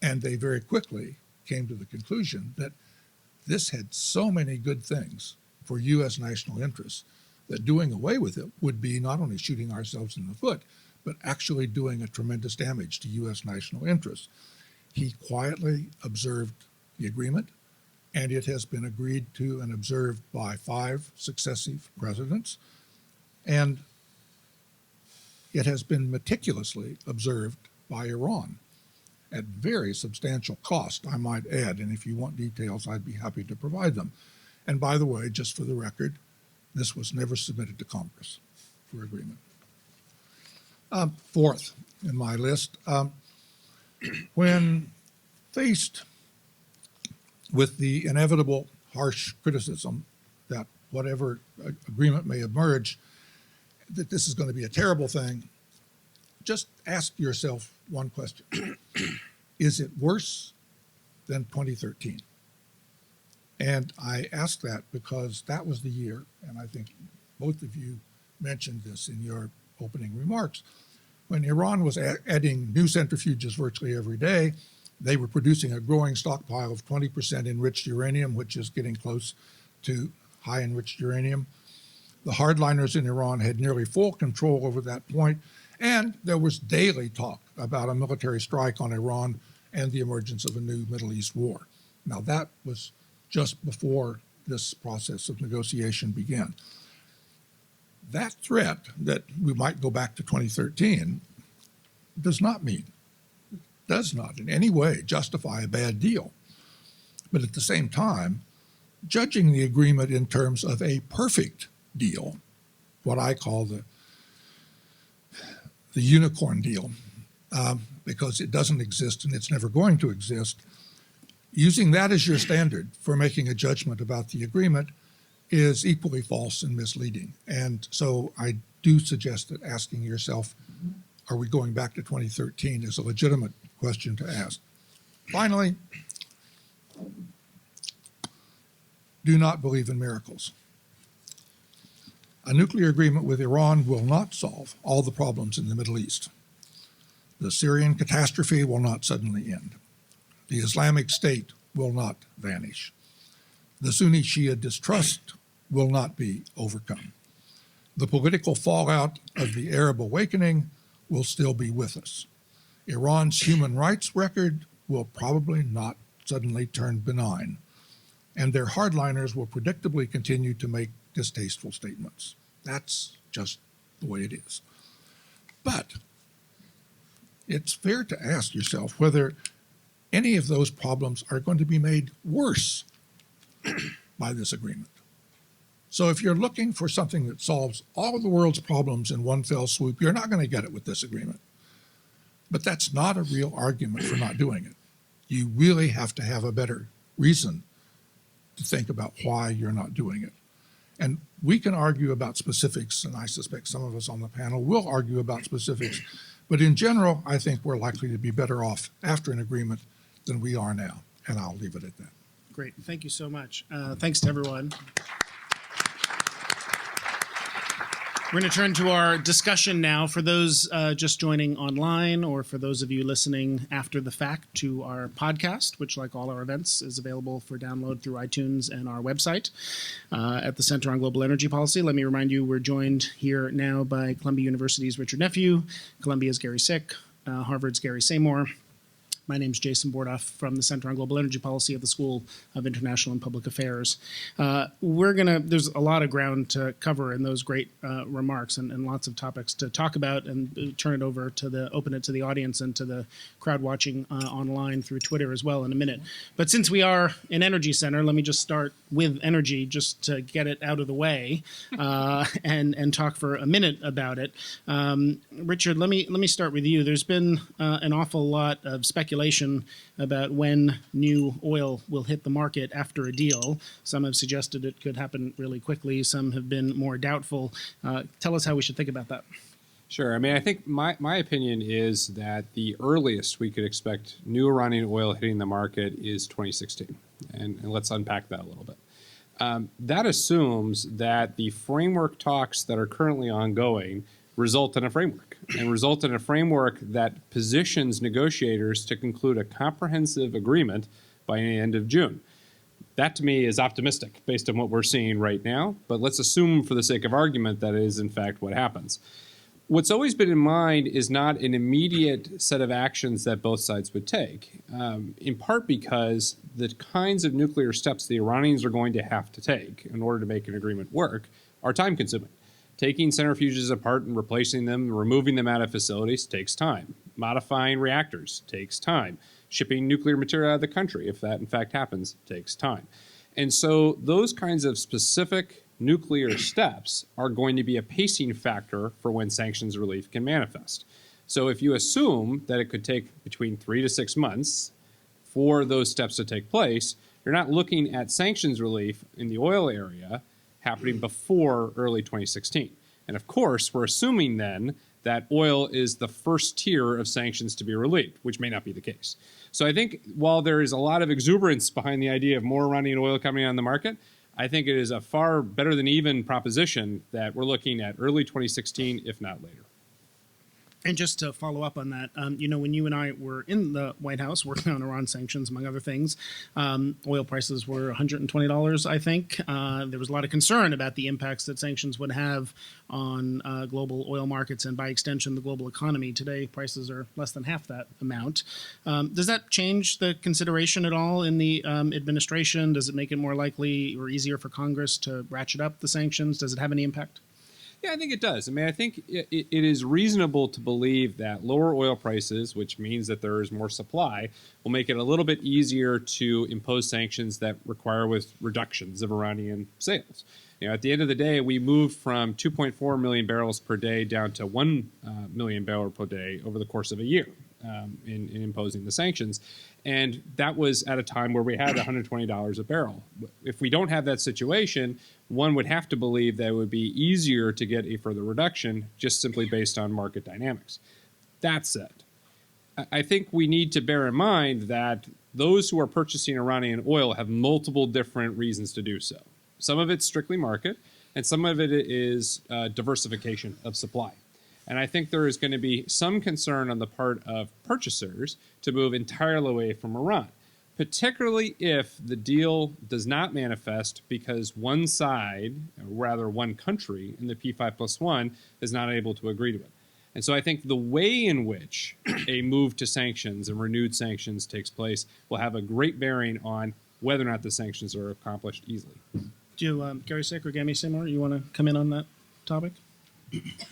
S4: and they very quickly came to the conclusion that this had so many good things for U.S. national interests that doing away with it would be not only shooting ourselves in the foot, but actually doing a tremendous damage to U.S. national interests. He quietly observed the agreement, and it has been agreed to and observed by 5 successive presidents, and it has been meticulously observed by Iran at very substantial cost, I might add, and if you want details, I'd be happy to provide them. And by the way, just for the record, this was never submitted to Congress for agreement. Fourth in my list, when faced with the inevitable harsh criticism that whatever agreement may emerge, that this is going to be a terrible thing, just ask yourself one question. Is it worse than 2013? And I ask that because that was the year, and I think both of you mentioned this in your opening remarks, when Iran was adding new centrifuges virtually every day. They were producing a growing stockpile of 20% enriched uranium, which is getting close to high enriched uranium. The hardliners in Iran had nearly full control over that point, and there was daily talk about a military strike on Iran and the emergence of a new Middle East war. Now, that was just before this process of negotiation began. That threat that we might go back to 2013 does not in any way justify a bad deal. But at the same time, judging the agreement in terms of a perfect deal, what I call the unicorn deal, because it doesn't exist and it's never going to exist, using that as your standard for making a judgment about the agreement is equally false and misleading. And so I do suggest that asking yourself, are we going back to 2013, is a legitimate question to ask. Finally, do not believe in miracles. A nuclear agreement with Iran will not solve all the problems in the Middle East. The Syrian catastrophe will not suddenly end. The Islamic State will not vanish. The Sunni Shia distrust will not be overcome. The political fallout of the Arab awakening will still be with us. Iran's human rights record will probably not suddenly turn benign, and their hardliners will predictably continue to make distasteful statements. That's just the way it is. But it's fair to ask yourself whether any of those problems are going to be made worse by this agreement. So if you're looking for something that solves all of the world's problems in one fell swoop, you're not going to get it with this agreement. But that's not a real argument for not doing it. You really have to have a better reason to think about why you're not doing it. And we can argue about specifics, and I suspect some of us on the panel will argue about specifics. But in general, I think we're likely to be better off after an agreement than we are now. And I'll leave it at that.
S1: Great. Thank you so much. Thanks to everyone. We're going to turn to our discussion now. For those just joining online, or for those of you listening after the fact to our podcast, which, like all our events, is available for download through iTunes and our website at the Center on Global Energy Policy. Let me remind you, we're joined here now by Columbia University's Richard Nephew, Columbia's Gary Sick, Harvard's Gary Samore. My name's Jason Bordoff from the Center on Global Energy Policy at the School of International and Public Affairs. There's a lot of ground to cover in those great remarks, and lots of topics to talk about, and open it to the audience and to the crowd watching online through Twitter as well in a minute. But since we are an energy center, let me just start with energy just to get it out of the way and talk for a minute about it. Richard, let me start with you. There's been an awful lot of speculation about when new oil will hit the market after a deal. Some have suggested it could happen really quickly. Some have been more doubtful. Tell us how we should think about that.
S2: Sure. I mean, I think my opinion is that the earliest we could expect new Iranian oil hitting the market is 2016. And let's unpack that a little bit. That assumes that the framework talks that are currently ongoing result in a framework, and result in a framework that positions negotiators to conclude a comprehensive agreement by the end of June. That, to me, is optimistic based on what we're seeing right now, but let's assume for the sake of argument that is, in fact, what happens. What's always been in mind is not an immediate set of actions that both sides would take, in part because the kinds of nuclear steps the Iranians are going to have to take in order to make an agreement work are time-consuming. Taking centrifuges apart and replacing them, removing them out of facilities takes time. Modifying reactors takes time. Shipping nuclear material out of the country, if that in fact happens, takes time. And so those kinds of specific nuclear steps are going to be a pacing factor for when sanctions relief can manifest. So if you assume that it could take between 3 to 6 months for those steps to take place, you're not looking at sanctions relief in the oil area happening before early 2016. And of course, we're assuming then that oil is the first tier of sanctions to be relieved, which may not be the case. So I think while there is a lot of exuberance behind the idea of more Iranian oil coming on the market, I think it is a far better than even proposition that we're looking at early 2016, if not later.
S1: And just to follow up on that, when you and I were in the White House working on Iran sanctions, among other things, oil prices were $120, I think. There was a lot of concern about the impacts that sanctions would have on global oil markets and, by extension, the global economy. Today, prices are less than half that amount. Does that change the consideration at all in the administration? Does it make it more likely or easier for Congress to ratchet up the sanctions? Does it have any impact?
S2: Yeah, I think it does. I mean, I think it is reasonable to believe that lower oil prices, which means that there is more supply, will make it a little bit easier to impose sanctions that require with reductions of Iranian sales. At the end of the day, we moved from 2.4 million barrels per day down to 1 million barrels per day over the course of a year in imposing the sanctions. And that was at a time where we had $120 a barrel. If we don't have that situation, one would have to believe that it would be easier to get a further reduction just simply based on market dynamics. That said, I think we need to bear in mind that those who are purchasing Iranian oil have multiple different reasons to do so. Some of it's strictly market, and some of it is diversification of supply. And I think there is going to be some concern on the part of purchasers to move entirely away from Iran, particularly if the deal does not manifest because one side, or rather one country in the P5+1 is not able to agree to it. And so I think the way in which a move to sanctions and renewed sanctions takes place will have a great bearing on whether or not the sanctions are accomplished easily.
S1: Do Gary Sick or Gami Samore, you want to come in on that topic?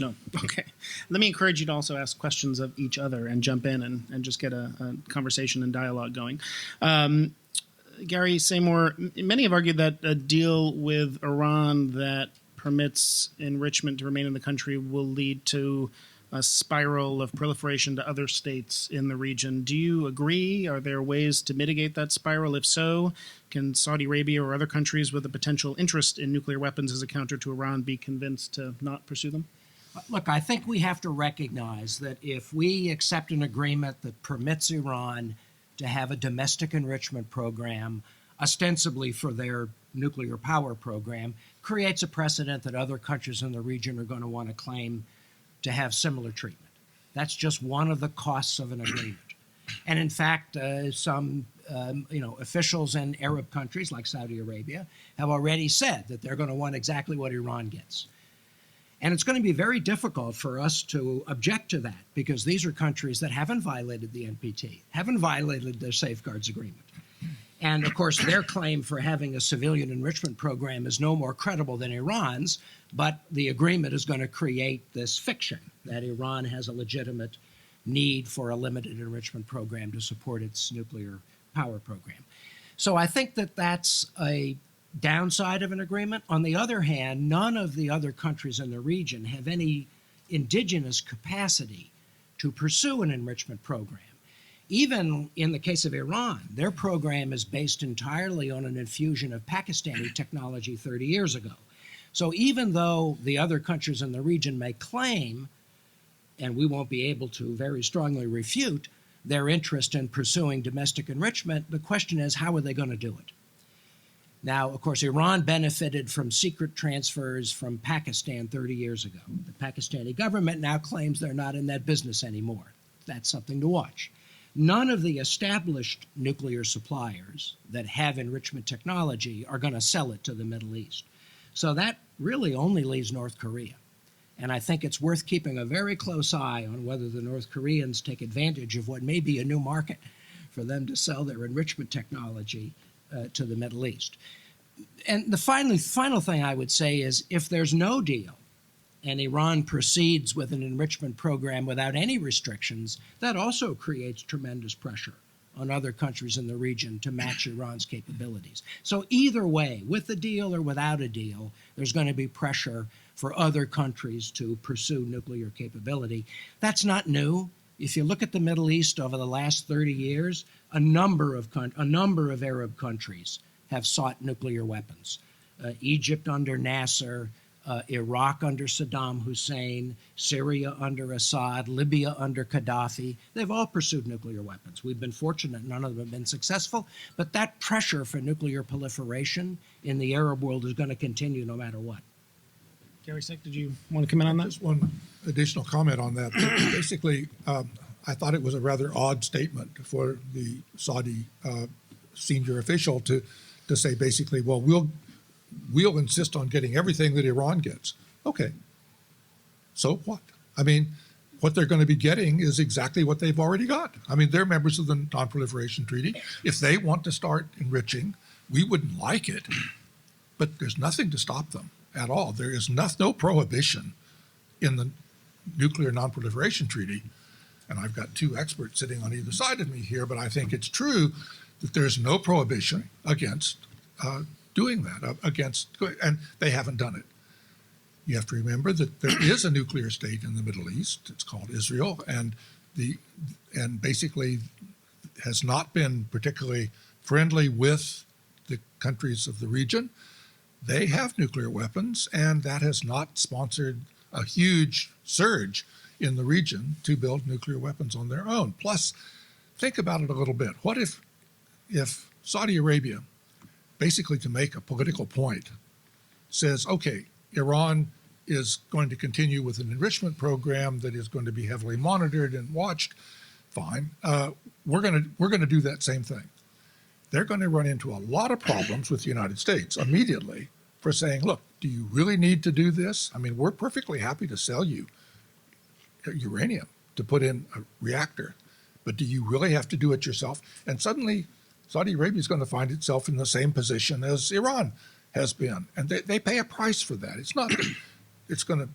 S1: No. Okay. Let me encourage you to also ask questions of each other and jump in and just get a conversation and dialogue going. Gary, Samore, many have argued that a deal with Iran that permits enrichment to remain in the country will lead to a spiral of proliferation to other states in the region. Do you agree? Are there ways to mitigate that spiral? If so, can Saudi Arabia or other countries with a potential interest in nuclear weapons as a counter to Iran be convinced to not pursue them?
S3: Look, I think we have to recognize that if we accept an agreement that permits Iran to have a domestic enrichment program, ostensibly for their nuclear power program, creates a precedent that other countries in the region are going to want to claim to have similar treatment. That's just one of the costs of an agreement. And in fact, some officials in Arab countries like Saudi Arabia have already said that they're going to want exactly what Iran gets. And it's going to be very difficult for us to object to that because these are countries that haven't violated the NPT, haven't violated their safeguards agreement. And of course, their claim for having a civilian enrichment program is no more credible than Iran's, but the agreement is going to create this fiction that Iran has a legitimate need for a limited enrichment program to support its nuclear power program. So I think that that's a downside of an agreement. On the other hand, none of the other countries in the region have any indigenous capacity to pursue an enrichment program. Even in the case of Iran, their program is based entirely on an infusion of Pakistani technology 30 years ago. So even though the other countries in the region may claim, and we won't be able to very strongly refute, their interest in pursuing domestic enrichment, the question is, how are they going to do it? Now, of course, Iran benefited from secret transfers from Pakistan 30 years ago. The Pakistani government now claims they're not in that business anymore. That's something to watch. None of the established nuclear suppliers that have enrichment technology are going to sell it to the Middle East. So that really only leaves North Korea. And I think it's worth keeping a very close eye on whether the North Koreans take advantage of what may be a new market for them to sell their enrichment technology to the Middle East. And the final thing I would say is if there's no deal and Iran proceeds with an enrichment program without any restrictions, that also creates tremendous pressure on other countries in the region to match Iran's capabilities. So either way, with a deal or without a deal, there's going to be pressure for other countries to pursue nuclear capability. That's not new. If you look at the Middle East over the last 30 years, a number of Arab countries have sought nuclear weapons. Egypt under Nasser, Iraq under Saddam Hussein, Syria under Assad, Libya under Gaddafi. They've all pursued nuclear weapons. We've been fortunate none of them have been successful, but that pressure for nuclear proliferation in the Arab world is going to continue no matter what.
S1: Gary Sick, did you want to comment on that?
S4: Just one additional comment on that. Basically, I thought it was a rather odd statement for the Saudi senior official to say basically, well, we'll insist on getting everything that Iran gets. Okay. So what? I mean, what they're going to be getting is exactly what they've already got. I mean, they're members of the nonproliferation treaty. If they want to start enriching, we wouldn't like it, but there's nothing to stop them at all. There is no prohibition in the nuclear nonproliferation treaty. And I've got two experts sitting on either side of me here, but I think it's true that there's no prohibition against doing that, and they haven't done it. You have to remember that there is a nuclear state in the Middle East. It's called Israel, and basically has not been particularly friendly with the countries of the region. They have nuclear weapons, and that has not sponsored a huge surge in the region to build nuclear weapons on their own. Plus, think about it a little bit. What if Saudi Arabia, basically to make a political point, says, okay, Iran is going to continue with an enrichment program that is going to be heavily monitored and watched. Fine. We're going to do that same thing. They're going to run into a lot of problems with the United States immediately for saying, look, do you really need to do this? I mean, we're perfectly happy to sell you uranium to put in a reactor, but do you really have to do it yourself? And suddenly Saudi Arabia is going to find itself in the same position as Iran has been, and they pay a price for that. It's not that it's going to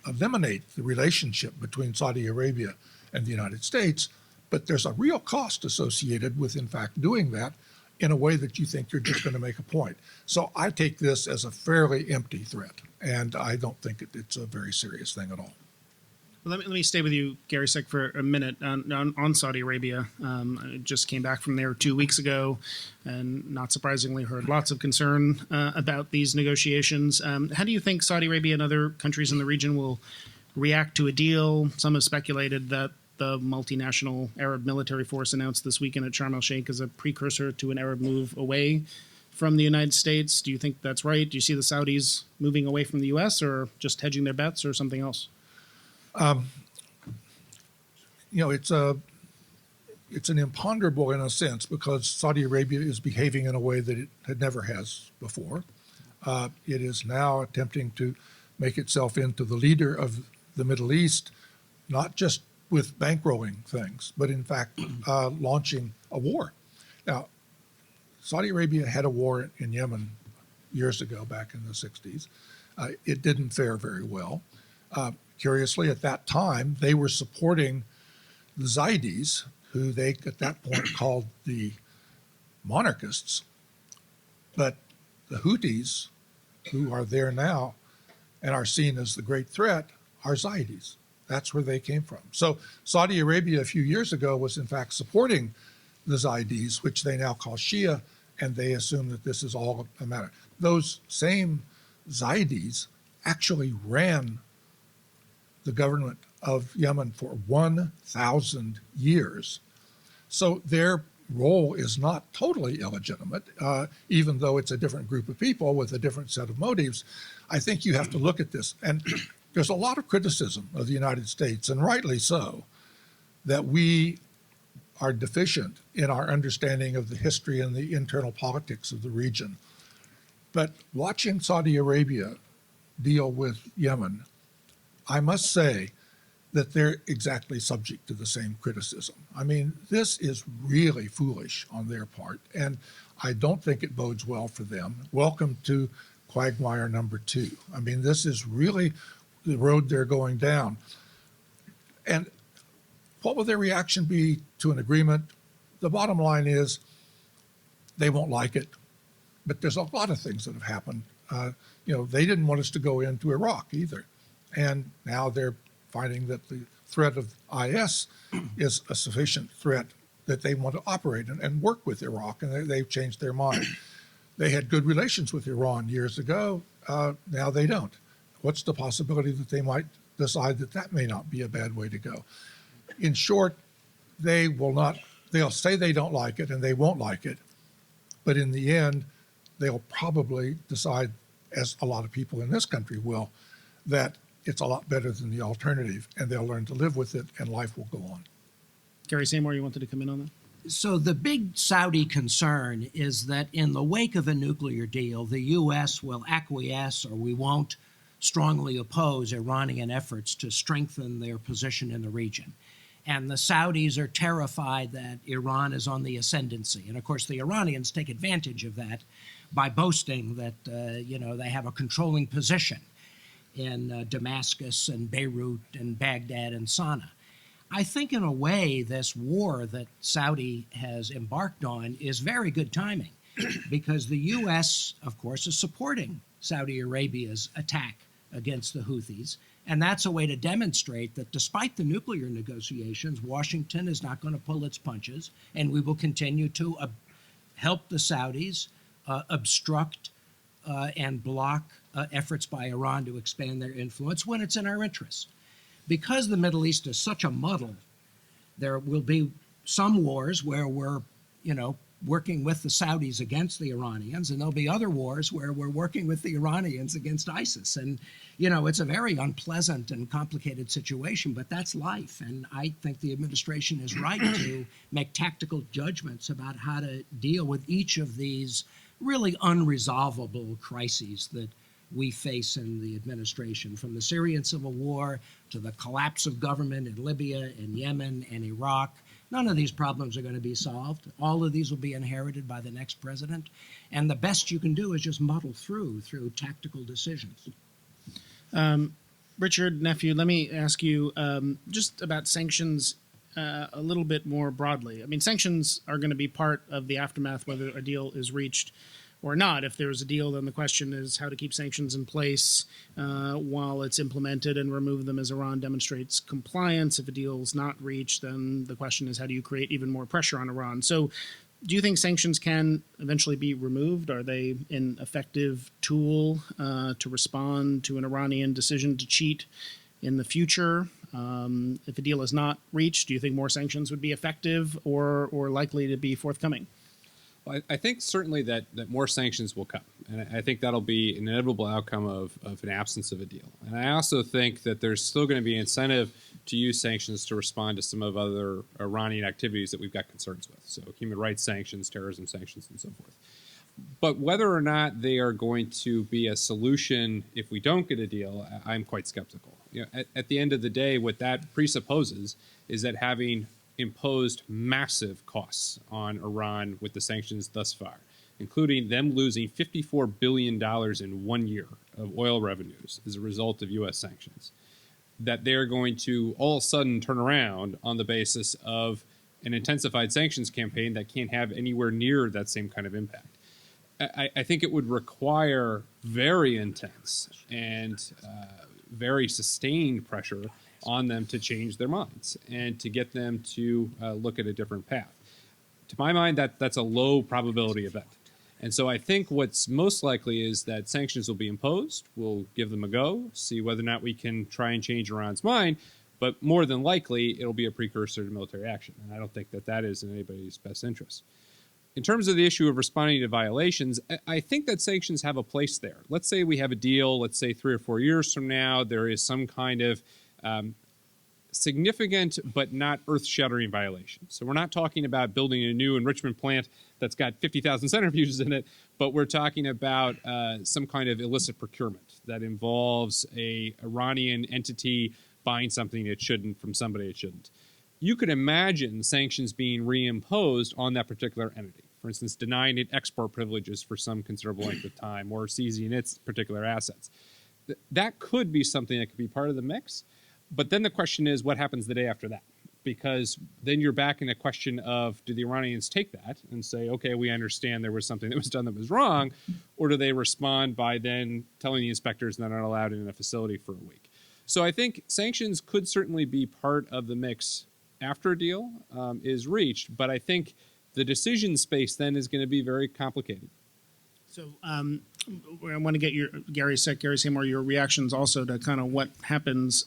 S4: eliminate the relationship between Saudi Arabia and the United States, but there's a real cost associated with, in fact, doing that, in a way that you think you're just going to make a point. So I take this as a fairly empty threat, and I don't think it's a very serious thing at all.
S1: Well, let me stay with you, Gary Sick, for a minute on Saudi Arabia. I just came back from there 2 weeks ago, and not surprisingly heard lots of concern about these negotiations. How do you think Saudi Arabia and other countries in the region will react to a deal? Some have speculated that the multinational Arab military force announced this weekend at Sharm el-Sheikh as a precursor to an Arab move away from the United States. Do you think that's right? Do you see the Saudis moving away from the U.S. or just hedging their bets or something else?
S4: It's an imponderable in a sense because Saudi Arabia is behaving in a way that it never has before. It is now attempting to make itself into the leader of the Middle East, not just with bankrolling things, but in fact launching a war. Now, Saudi Arabia had a war in Yemen years ago, back in the 60s. It didn't fare very well. Curiously, at that time, they were supporting the Zaydis, who they at that point called the monarchists. But the Houthis, who are there now and are seen as the great threat, are Zaydis. That's where they came from. So Saudi Arabia a few years ago was in fact supporting the Zaydis, which they now call Shia, and they assume that this is all a matter. Those same Zaydis actually ran the government of Yemen for 1,000 years. So their role is not totally illegitimate, even though it's a different group of people with a different set of motives. I think you have to look at this. And there's a lot of criticism of the United States, and rightly so, that we are deficient in our understanding of the history and the internal politics of the region. But watching Saudi Arabia deal with Yemen, I must say that they're exactly subject to the same criticism. I mean, this is really foolish on their part, and I don't think it bodes well for them. Welcome to quagmire number 2. I mean, this is really the road they're going down. And what will their reaction be to an agreement? The bottom line is they won't like it, but there's a lot of things that have happened. They didn't want us to go into Iraq either. And now they're finding that the threat of IS is a sufficient threat that they want to operate and work with Iraq, and they've changed their mind. They had good relations with Iran years ago. Now they don't. What's the possibility that they might decide that that may not be a bad way to go? In short, they'll say they don't like it and they won't like it, but in the end, they'll probably decide, as a lot of people in this country will, that it's a lot better than the alternative, and they'll learn to live with it, and life will go on.
S1: Gary Samore, you wanted to come in on that?
S3: So the big Saudi concern is that in the wake of a nuclear deal, the U.S. will acquiesce, or we won't, strongly oppose Iranian efforts to strengthen their position in the region. And the Saudis are terrified that Iran is on the ascendancy. And of course, the Iranians take advantage of that by boasting that, they have a controlling position in Damascus and Beirut and Baghdad and Sana'a. I think in a way this war that Saudi has embarked on is very good timing because the U.S., of course, is supporting Saudi Arabia's attack against the Houthis. And that's a way to demonstrate that despite the nuclear negotiations, Washington is not going to pull its punches, and we will continue to help the Saudis obstruct and block efforts by Iran to expand their influence when it's in our interests. Because the Middle East is such a muddle, there will be some wars where we're, working with the Saudis against the Iranians, and there'll be other wars where we're working with the Iranians against ISIS. And, it's a very unpleasant and complicated situation, but that's life. And I think the administration is right to make tactical judgments about how to deal with each of these really unresolvable crises that we face in the administration, from the Syrian civil war to the collapse of government in Libya and Yemen and Iraq. None of these problems are going to be solved. All of these will be inherited by the next president. And the best you can do is just muddle through tactical decisions.
S1: Richard Nephew, let me ask you just about sanctions a little bit more broadly. I mean, sanctions are going to be part of the aftermath, whether a deal is reached or not. If there's a deal, then the question is how to keep sanctions in place while it's implemented and remove them as Iran demonstrates compliance. If a deal is not reached, then the question is how do you create even more pressure on Iran? So do you think sanctions can eventually be removed? Are they an effective tool to respond to an Iranian decision to cheat in the future? If a deal is not reached, do you think more sanctions would be effective or likely to be forthcoming?
S2: Well, I think certainly that more sanctions will come. And I think that'll be an inevitable outcome of an absence of a deal. And I also think that there's still going to be incentive to use sanctions to respond to some of other Iranian activities that we've got concerns with. So human rights sanctions, terrorism sanctions, and so forth. But whether or not they are going to be a solution if we don't get a deal, I'm quite skeptical. At the end of the day, what that presupposes is that having imposed massive costs on Iran with the sanctions thus far, including them losing $54 billion in 1 year of oil revenues as a result of U.S. sanctions, that they're going to all of a sudden turn around on the basis of an intensified sanctions campaign that can't have anywhere near that same kind of impact. I think it would require very intense and very sustained pressure on them to change their minds and to get them to look at a different path. To my mind, that's a low probability event. And so I think what's most likely is that sanctions will be imposed. We'll give them a go, see whether or not we can try and change Iran's mind. But more than likely, it'll be a precursor to military action. And I don't think that is in anybody's best interest. In terms of the issue of responding to violations, I think that sanctions have a place there. Let's say we have a deal, let's say 3 or 4 years from now, there is some kind of significant but not earth-shattering violation. So we're not talking about building a new enrichment plant that's got 50,000 centrifuges in it, but we're talking about some kind of illicit procurement that involves a Iranian entity buying something it shouldn't from somebody it shouldn't. You could imagine sanctions being reimposed on that particular entity. For instance, denying it export privileges for some considerable length of time or seizing its particular assets. That could be something that could be part of the mix. But then the question is, what happens the day after that? Because then you're back in a question of, do the Iranians take that and say, okay, we understand there was something that was done that was wrong, or do they respond by then telling the inspectors they're not allowed in a facility for a week? So I think sanctions could certainly be part of the mix after a deal is reached, but I think the decision space then is going to be very complicated.
S1: So I want to get Gary Samore, your reactions also to kind of what happens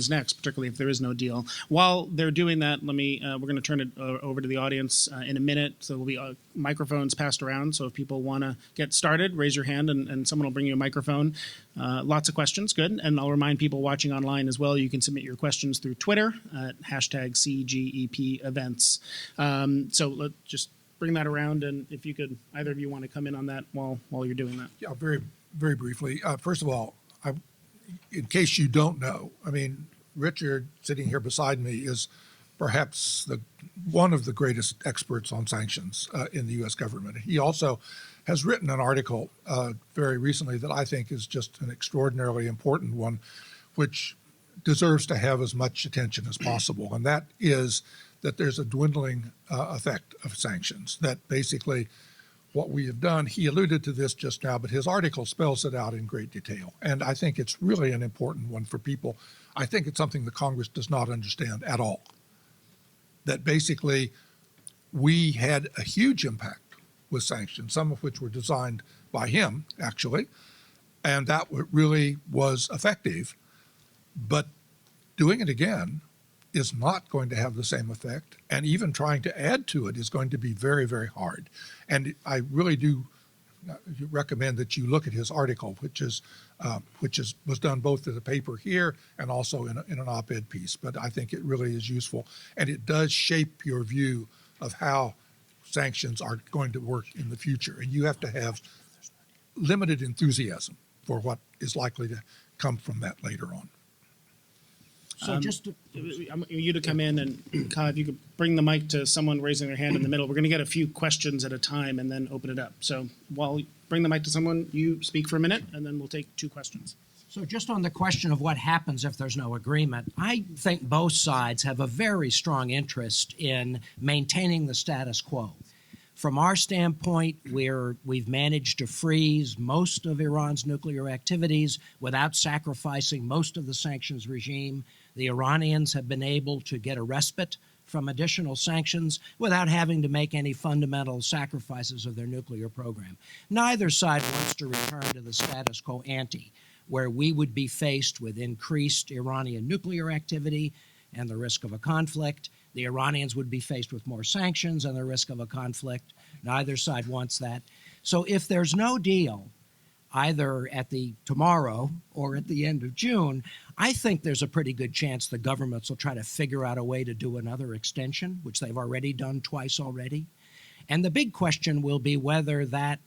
S1: next, particularly if there is no deal. While they're doing that, we're going to turn it over to the audience in a minute. So there'll be microphones passed around. So if people want to get started, raise your hand and someone will bring you a microphone. Lots of questions, good. And I'll remind people watching online as well, you can submit your questions through Twitter at #CGEP events. So let's just bring that around, and if you could, either of you want to come in on that while you're doing that.
S4: Yeah, very, very briefly. First of all, in case you don't know, I mean, Richard sitting here beside me is perhaps one of the greatest experts on sanctions in the U.S. government. He also has written an article very recently that I think is just an extraordinarily important one, which deserves to have as much attention as possible, and that is that there's a dwindling effect of sanctions, that basically what we have done, he alluded to this just now, but his article spells it out in great detail. And I think it's really an important one for people. I think it's something the Congress does not understand at all. That basically we had a huge impact with sanctions, some of which were designed by him, actually, and that really was effective. But doing it again is not going to have the same effect, and even trying to add to it is going to be very, very hard. And I really do recommend that you look at his article, which was done both as a paper here and also in an op-ed piece. But I think it really is useful, and it does shape your view of how sanctions are going to work in the future. And you have to have limited enthusiasm for what is likely to come from that later on.
S3: So just to,
S1: I want you to come in and, Kyle, if you could bring the mic to someone raising their hand in the middle. We're going to get a few questions at a time and then open it up. So while you bring the mic to someone, you speak for a minute, and then we'll take 2 questions.
S3: So just on the question of what happens if there's no agreement, I think both sides have a very strong interest in maintaining the status quo. From our standpoint, we've managed to freeze most of Iran's nuclear activities without sacrificing most of the sanctions regime. The Iranians have been able to get a respite from additional sanctions without having to make any fundamental sacrifices of their nuclear program. Neither side wants to return to the status quo ante, where we would be faced with increased Iranian nuclear activity and the risk of a conflict. The Iranians would be faced with more sanctions and the risk of a conflict. Neither side wants that. So if there's no deal, either at the tomorrow or at the end of June, I think there's a pretty good chance the governments will try to figure out a way to do another extension, which they've already done twice already. And the big question will be whether that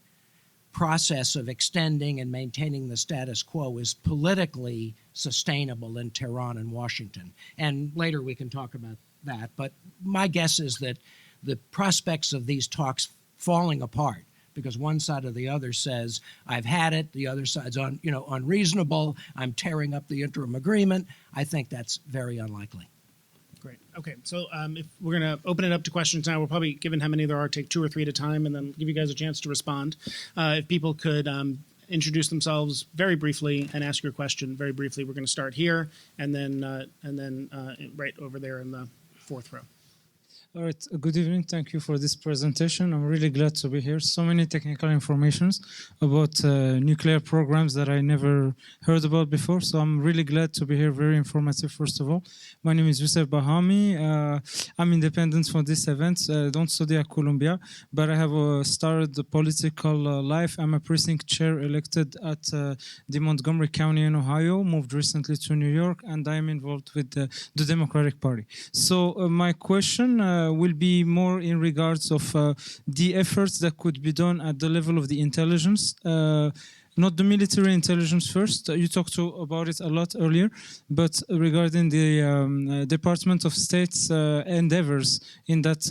S3: process of extending and maintaining the status quo is politically sustainable in Tehran and Washington. And later we can talk about that. But my guess is that the prospects of these talks falling apart because one side or the other says, I've had it, the other side's unreasonable, I'm tearing up the interim agreement, I think that's very unlikely.
S1: Great. Okay, so if we're going to open it up to questions now, we'll probably, given how many there are, take 2 or 3 at a time and then give you guys a chance to respond. If people could introduce themselves very briefly and ask your question very briefly. We're going to start here and then right over there in the 4th row.
S5: All right, good evening. Thank you for this presentation. I'm really glad to be here. So many technical informations about nuclear programs that I never heard about before. So I'm really glad to be here. Very informative, first of all. My name is Yusuf Bahami. I'm independent for this event. Don't study at Columbia, but I have started the political life. I'm a precinct chair elected at the Montgomery County in Ohio, moved recently to New York, and I'm involved with the Democratic Party. So my question will be more in regards of the efforts that could be done at the level of the intelligence, not the military intelligence first. You talked about it a lot earlier, but regarding the Department of State's endeavors in that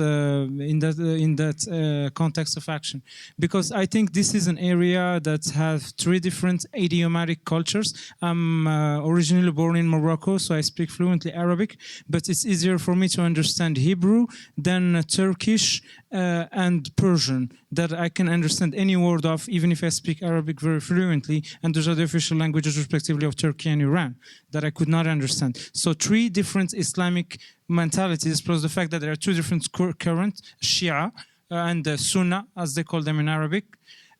S5: context of action, because I think this is an area that has 3 different idiomatic cultures. I'm originally born in Morocco, so I speak fluently Arabic, but it's easier for me to understand Hebrew than Turkish and Persian, that I can understand any word of, even if I speak Arabic very fluently, and those are the official languages respectively of Turkey and Iran, that I could not understand. So 3 different Islamic mentalities, plus the fact that there are 2 different currents, Shia and Sunnah, as they call them in Arabic.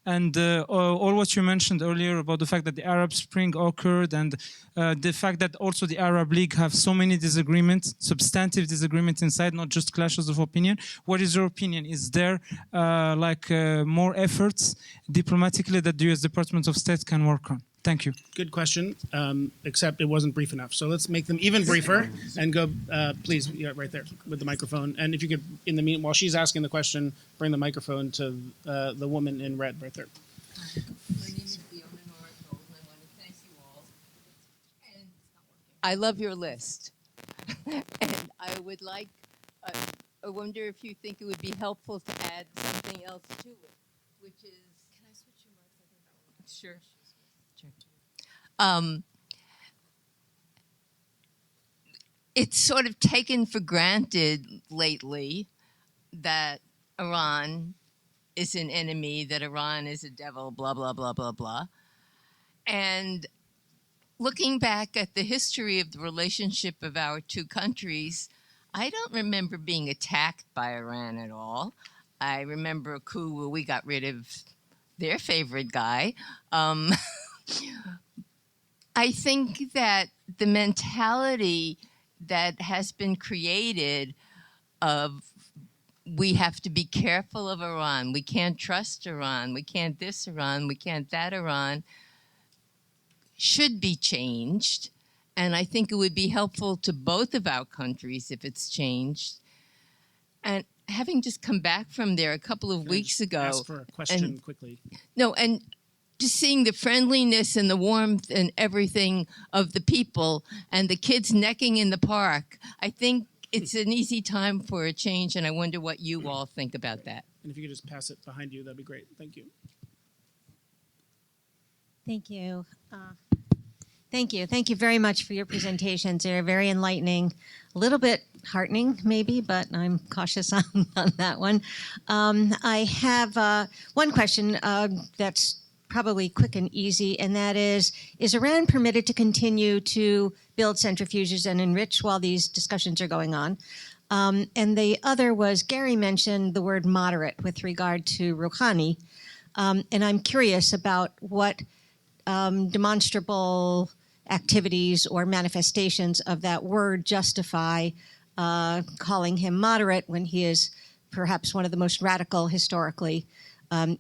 S5: And all what you mentioned earlier about the fact that the Arab Spring occurred, and the fact that also the Arab League have so many disagreements, substantive disagreements inside, not just clashes of opinion. What is your opinion? Is there more efforts diplomatically that the U.S. Department of State can work on? Thank you.
S1: Good question, except it wasn't brief enough. So let's make them even briefer and go, please, right there with the microphone. And if you could, in the meantime, while she's asking the question, bring the microphone to the woman in red right there.
S6: My name is Fiona Northold, and I want to thank you all. And I love your list. And I would like, I wonder if you think it would be helpful to add something else to it, which is... Can I switch your mic? I think that will work. Sure. It's sort of taken for granted lately that Iran is an enemy, that Iran is a devil, blah, blah, blah, blah, blah. And looking back at the history of the relationship of our 2 countries, I don't remember being attacked by Iran at all. I remember a coup where we got rid of their favorite guy. I think that the mentality that has been created of we have to be careful of Iran, we can't trust Iran, we can't this Iran, we can't that Iran, should be changed. And I think it would be helpful to both of our countries if it's changed. And having just come back from there a couple of weeks ago.
S1: Ask for a question quickly.
S6: No, and just seeing the friendliness and the warmth and everything of the people and the kids necking in the park, I think it's an easy time for a change, and I wonder what you all think about that.
S1: And if you could just pass it behind you, that'd be great. Thank you.
S7: Thank you. Thank you. Thank you very much for your presentations. They're very enlightening, a little bit heartening maybe, but I'm cautious on that one. I have one question that's probably quick and easy, and that is Iran permitted to continue to build centrifuges and enrich while these discussions are going on? And the other was, Gary mentioned the word moderate with regard to Rouhani, and I'm curious about what demonstrable activities or manifestations of that word justify calling him moderate when he is perhaps one of the most radical historically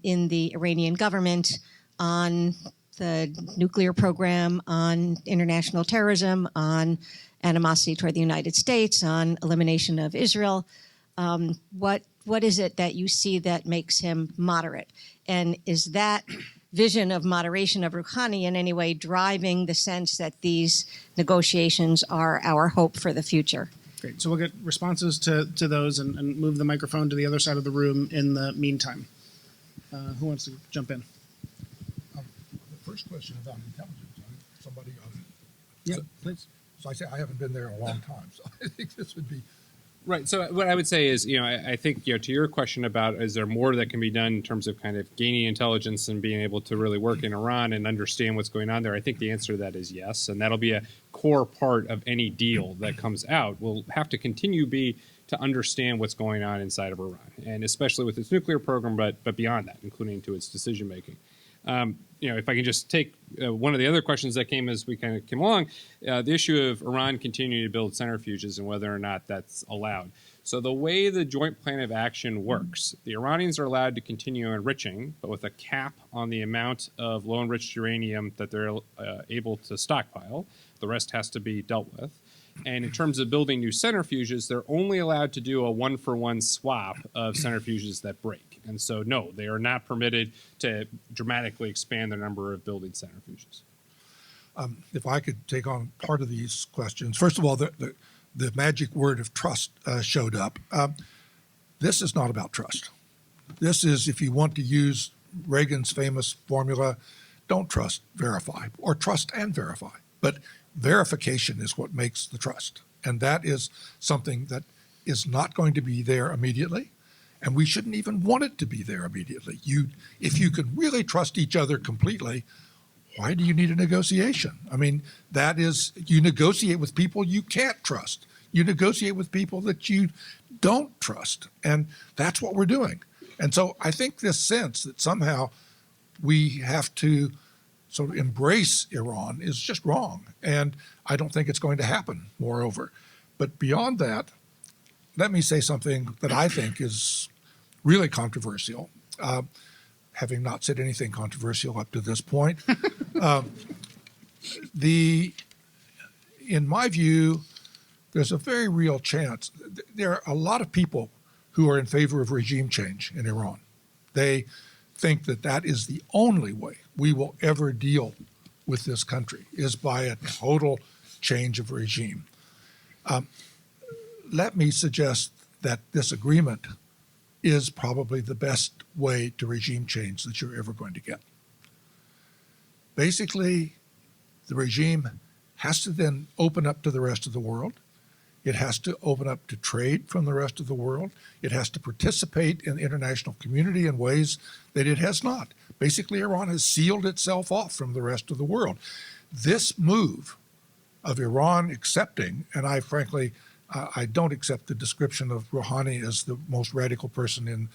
S7: in the Iranian government on the nuclear program, on international terrorism, on animosity toward the United States, on elimination of Israel. What is it that you see that makes him moderate? And is that vision of moderation of Rouhani in any way driving the sense that these negotiations are our hope for the future?
S1: Great. So we'll get responses to those and move the microphone to the other side of the room in the meantime. Who wants to jump in?
S4: The first question about intelligence, somebody ought to.
S1: Yeah, please.
S4: So I say I haven't been there in a long time, so I think this would be.
S2: Right. So what I would say is, I think, to your question about is there more that can be done in terms of kind of gaining intelligence and being able to really work in Iran and understand what's going on there, I think the answer to that is yes. And that'll be a core part of any deal that comes out. We'll have to continue to understand what's going on inside of Iran, and especially with its nuclear program, but beyond that, including to its decision making. If I can just take one of the other questions that came as we kind of came along, the issue of Iran continuing to build centrifuges and whether or not that's allowed. So the way the Joint Plan of Action works, the Iranians are allowed to continue enriching, but with a cap on the amount of low enriched uranium that they're able to stockpile. The rest has to be dealt with. And in terms of building new centrifuges, they're only allowed to do a one-for-one swap of centrifuges that break. And so, no, they are not permitted to dramatically expand the number of building centrifuges.
S4: If I could take on part of these questions. First of all, the magic word of trust showed up. This is not about trust. This is, if you want to use Reagan's famous formula, don't trust, verify, or trust and verify. But verification is what makes the trust. And that is something that is not going to be there immediately. And we shouldn't even want it to be there immediately. If you can really trust each other completely, why do you need a negotiation? I mean, that is, you negotiate with people you can't trust. You negotiate with people that you don't trust. And that's what we're doing. And so I think this sense that somehow we have to sort of embrace Iran is just wrong. And I don't think it's going to happen, moreover. But beyond that, let me say something that I think is really controversial, having not said anything controversial up to this point. In my view, there's a very real chance. There are a lot of people who are in favor of regime change in Iran. They think that that is the only way we will ever deal with this country, is by a total change of regime. Let me suggest that this agreement is probably the best way to regime change that you're ever going to get. Basically, the regime has to then open up to the rest of the world. It has to open up to trade from the rest of the world. It has to participate in the international community in ways that it has not. Basically, Iran has sealed itself off from the rest of the world. This move of Iran accepting, and I frankly, I don't accept the description of Rouhani as the most radical person in.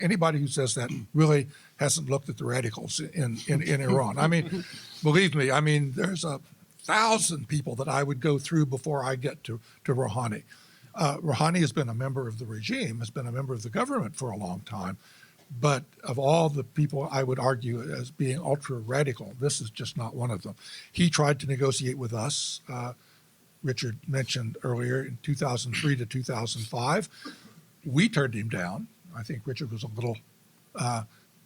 S4: Anybody who says that really hasn't looked at the radicals in Iran. I mean, believe me, I mean, there's 1,000 people that I would go through before I get to Rouhani. Rouhani has been a member of the regime, has been a member of the government for a long time. But of all the people I would argue as being ultra radical, this is just not one of them. He tried to negotiate with us. Richard mentioned earlier in 2003 to 2005. We turned him down. I think Richard was a little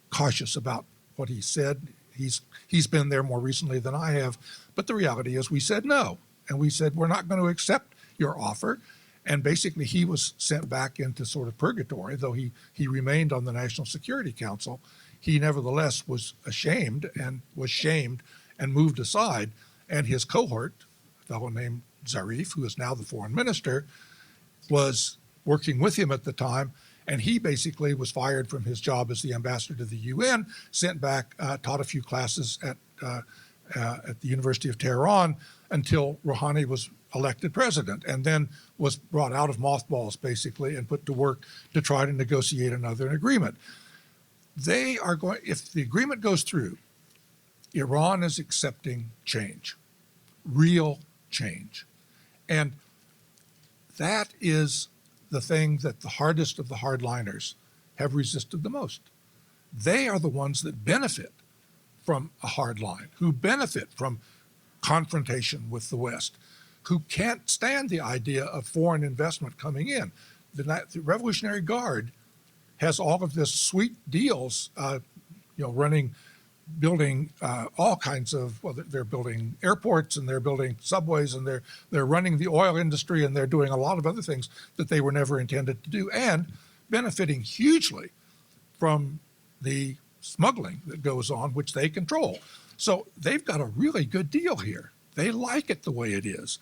S4: cautious about what he said He's been there more recently than I have. But the reality is we said no. And we said, we're not going to accept your offer. And basically he was sent back into sort of purgatory, though he remained on the National Security Council. He nevertheless was shamed and moved aside. And his cohort, a fellow named Zarif, who is now the foreign minister, was working with him at the time. And he basically was fired from his job as the ambassador to the UN, sent back, taught a few classes at the University of Tehran until Rouhani was elected president, and then was brought out of mothballs basically and put to work to try to negotiate another agreement. They are going, if the agreement goes through, Iran is accepting change, real change. And that is the thing that the hardest of the hardliners have resisted the most. They are the ones that benefit from a hard line, who benefit from confrontation with the West, who can't stand the idea of foreign investment coming in. The Revolutionary Guard has all of this sweet deals, building all kinds of, well, they're building airports and they're building subways and they're running the oil industry and they're doing a lot of other things that they were never intended to do, and benefiting hugely from the smuggling that goes on, which they control. So they've got a really good deal here. They like it the way it is.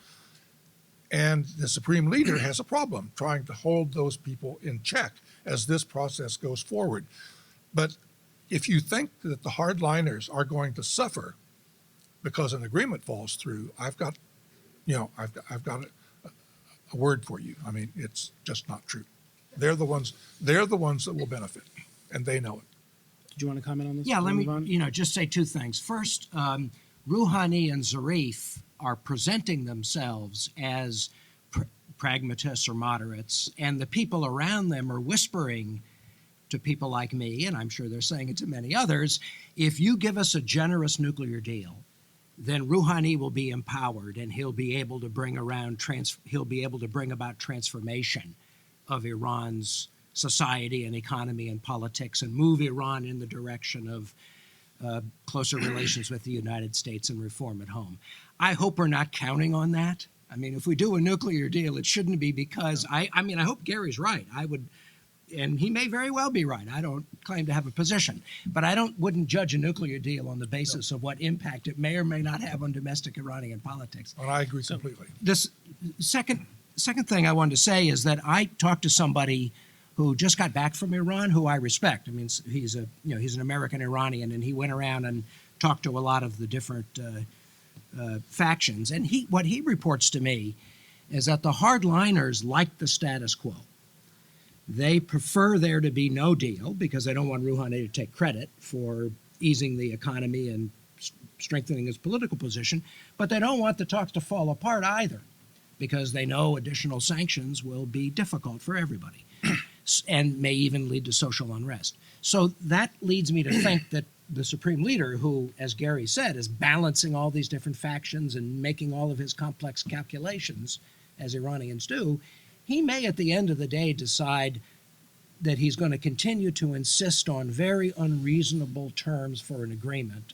S4: And the supreme leader has a problem trying to hold those people in check as this process goes forward. But if you think that the hardliners are going to suffer because an agreement falls through, I've got a word for you. I mean, it's just not true. They're the ones that will benefit, and they know it.
S1: Did you want to comment on this?
S3: Yeah, let me,
S1: Move on?
S3: just say two things. First, Rouhani and Zarif are presenting themselves as pragmatists or moderates, and the people around them are whispering to people like me, and I'm sure they're saying it to many others, if you give us a generous nuclear deal, then Rouhani will be empowered and he'll be able to bring about transformation of Iran's society and economy and politics and move Iran in the direction of closer relations with the United States and reform at home. I hope we're not counting on that. I mean, if we do a nuclear deal, it shouldn't be because I hope Gary's right. And he may very well be right. I don't claim to have a position, but wouldn't judge a nuclear deal on the basis of what impact it may or may not have on domestic Iranian politics.
S4: And I agree completely.
S3: This second thing I wanted to say is that I talked to somebody who just got back from Iran, who I respect. I mean, he's an American Iranian, and he went around and talked to a lot of the different factions. And what he reports to me is that the hardliners like the status quo. They prefer there to be no deal because they don't want Rouhani to take credit for easing the economy and strengthening his political position, but they don't want the talks to fall apart either because they know additional sanctions will be difficult for everybody and may even lead to social unrest. So that leads me to think that the supreme leader, who, as Gary said, is balancing all these different factions and making all of his complex calculations, as Iranians do, he may at the end of the day decide that he's going to continue to insist on very unreasonable terms for an agreement,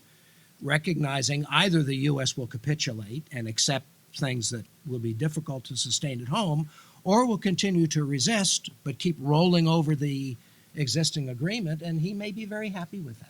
S3: recognizing either the U.S. will capitulate and accept things that will be difficult to sustain at home, or will continue to resist but keep rolling over the existing agreement, and he may be very happy with that.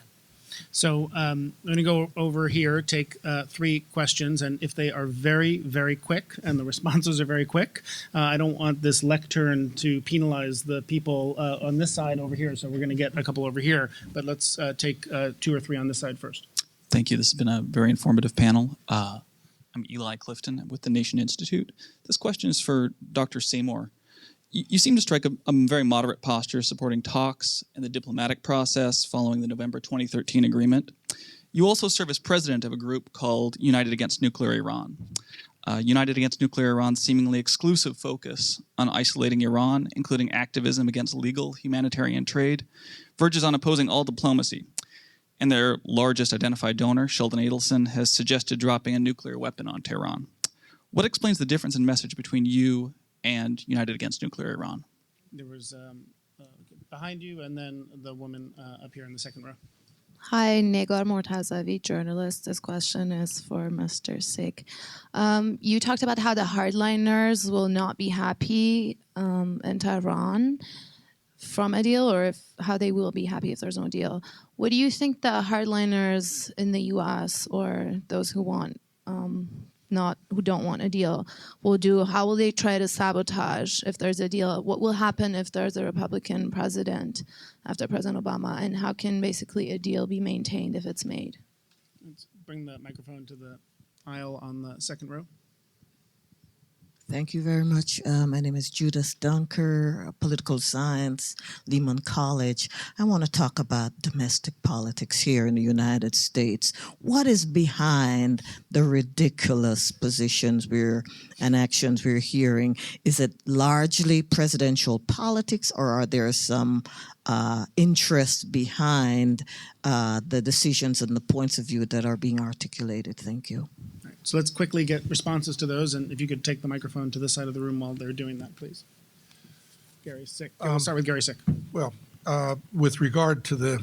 S1: So I'm going to go over here, take 3 questions, and if they are very, very quick, and the responses are very quick, I don't want this lectern to penalize the people on this side over here, so we're going to get a couple over here. But let's take 2 or 3 on this side first.
S8: Thank you. This has been a very informative panel. I'm Eli Clifton with the Nation Institute. This question is for Dr. Samore. You seem to strike a very moderate posture supporting talks and the diplomatic process following the November 2013 agreement. You also serve as president of a group called United Against Nuclear Iran. United Against Nuclear Iran's seemingly exclusive focus on isolating Iran, including activism against legal humanitarian trade, verges on opposing all diplomacy. And their largest identified donor, Sheldon Adelson, has suggested dropping a nuclear weapon on Tehran. What explains the difference in message between you and United Against Nuclear Iran?
S1: There was behind you, and then the woman up here in the second row.
S9: Hi, Negar Mortazavi, journalist. This question is for Mr. Sikh. You talked about how the hardliners will not be happy in Tehran from a deal, or how they will be happy if there's no deal. What do you think the hardliners in the U.S. or those who want who don't want a deal will do? How will they try to sabotage if there's a deal? What will happen if there's a Republican president after President Obama? And how can basically a deal be maintained if it's made?
S1: Let's bring the microphone to the aisle on the second row.
S10: Thank you very much. My name is Judith Dunker, political science, Lehman College. I want to talk about domestic politics here in the United States. What is behind the ridiculous positions and actions we're hearing? Is it largely presidential politics, or are there some interests behind the decisions and the points of view that are being articulated? Thank you.
S1: So let's quickly get responses to those, and if you could take the microphone to this side of the room while they're doing that, please. Gary Sick. We'll start with Gary Sick.
S4: Well, with regard to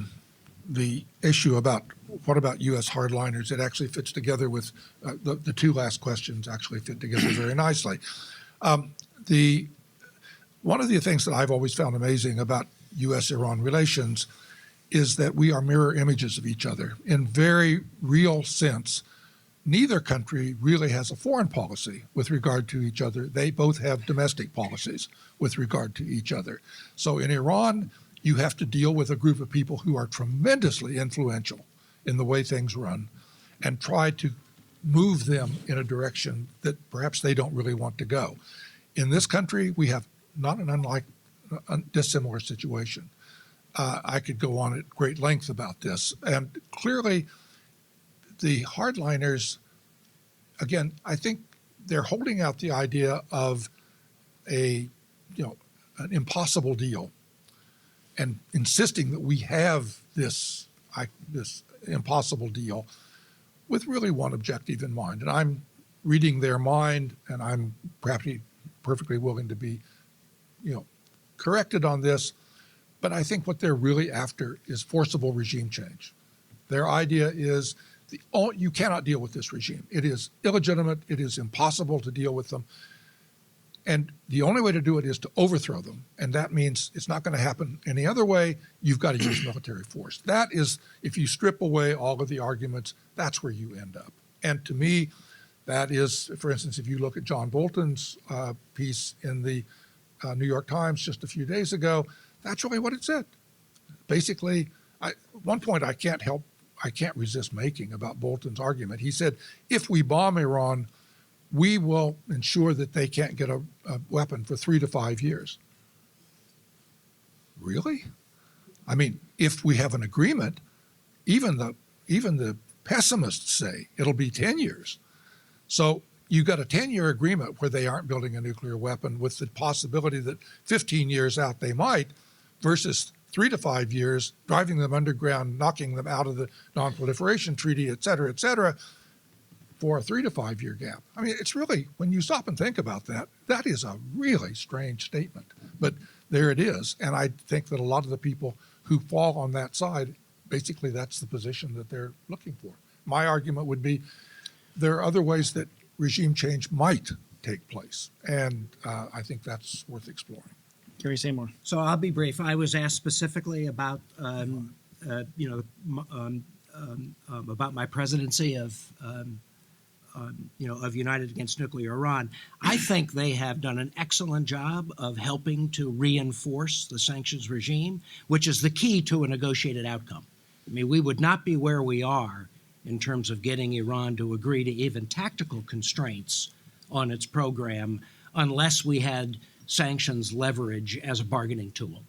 S4: the issue about what about U.S. hardliners, it actually fits together with the two last questions actually fit together very nicely. One of the things that I've always found amazing about U.S.-Iran relations is that we are mirror images of each other. In very real sense, neither country really has a foreign policy with regard to each other. They both have domestic policies with regard to each other. So in Iran, you have to deal with a group of people who are tremendously influential in the way things run and try to move them in a direction that perhaps they don't really want to go. In this country, we have not an dissimilar situation. I could go on at great length about this. And clearly, the hardliners, again, I think they're holding out the idea of an impossible deal and insisting that we have this impossible deal with really one objective in mind. And I'm reading their mind, and I'm perhaps perfectly willing to be, corrected on this. But I think what they're really after is forcible regime change. Their idea is you cannot deal with this regime. It is illegitimate. It is impossible to deal with them. And the only way to do it is to overthrow them. And that means it's not going to happen any other way. You've got to use military force. That is, if you strip away all of the arguments, that's where you end up. And to me, that is, for instance, if you look at John Bolton's piece in the New York Times just a few days ago, that's really what it said. Basically, one point I can't resist making about Bolton's argument. He said, if we bomb Iran, we will ensure that they can't get a weapon for 3 to 5 years. Really? I mean, if we have an agreement, even the pessimists say it'll be 10 years. So you've got a 10-year agreement where they aren't building a nuclear weapon with the possibility that 15 years out they might, versus 3 to 5 years, driving them underground, knocking them out of the nonproliferation treaty, et cetera, for a 3 to 5 year gap. I mean, it's really, when you stop and think about that, that is a really strange statement. But there it is. And I think that a lot of the people who fall on that side, basically that's the position that they're looking for. My argument would be there are other ways that regime change might take place. And I think that's worth exploring.
S1: Gary Samore.
S3: So I'll be brief. I was asked specifically about, about my presidency of United Against Nuclear Iran. I think they have done an excellent job of helping to reinforce the sanctions regime, which is the key to a negotiated outcome. I mean, we would not be where we are in terms of getting Iran to agree to even tactical constraints on its program unless we had sanctions leverage as a bargaining tool.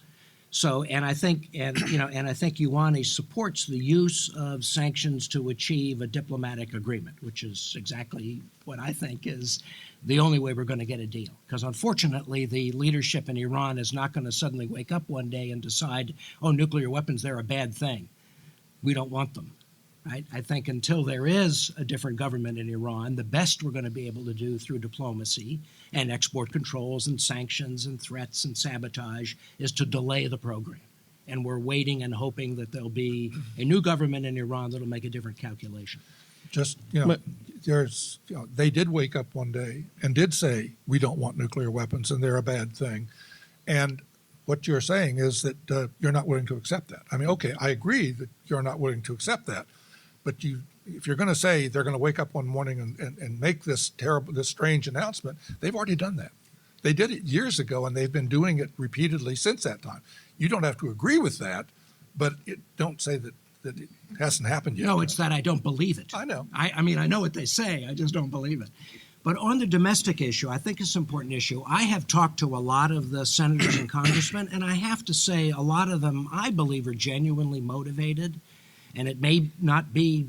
S3: So, and I think UANI supports the use of sanctions to achieve a diplomatic agreement, which is exactly what I think is the only way we're going to get a deal. Because unfortunately, the leadership in Iran is not going to suddenly wake up one day and decide, oh, nuclear weapons, they're a bad thing. We don't want them. Right? I think until there is a different government in Iran, the best we're going to be able to do through diplomacy and export controls and sanctions and threats and sabotage is to delay the program and we're waiting and hoping that there'll be a new government in Iran that'll make a different calculation.
S4: Just, they did wake up one day and did say, we don't want nuclear weapons and they're a bad thing. And what you're saying is that you're not willing to accept that. I mean, okay, I agree that you're not willing to accept that, but if you're going to say they're going to wake up one morning and make this strange announcement, they've already done that. They did it years ago, and they've been doing it repeatedly since that time. You don't have to agree with that, but don't say that it hasn't happened yet.
S3: No, it's that I don't believe it.
S4: I know.
S3: I mean, I know what they say. I just don't believe it. But on the domestic issue, I think it's an important issue. I have talked to a lot of the senators and congressmen, and I have to say a lot of them, I believe, are genuinely motivated. And it may not be,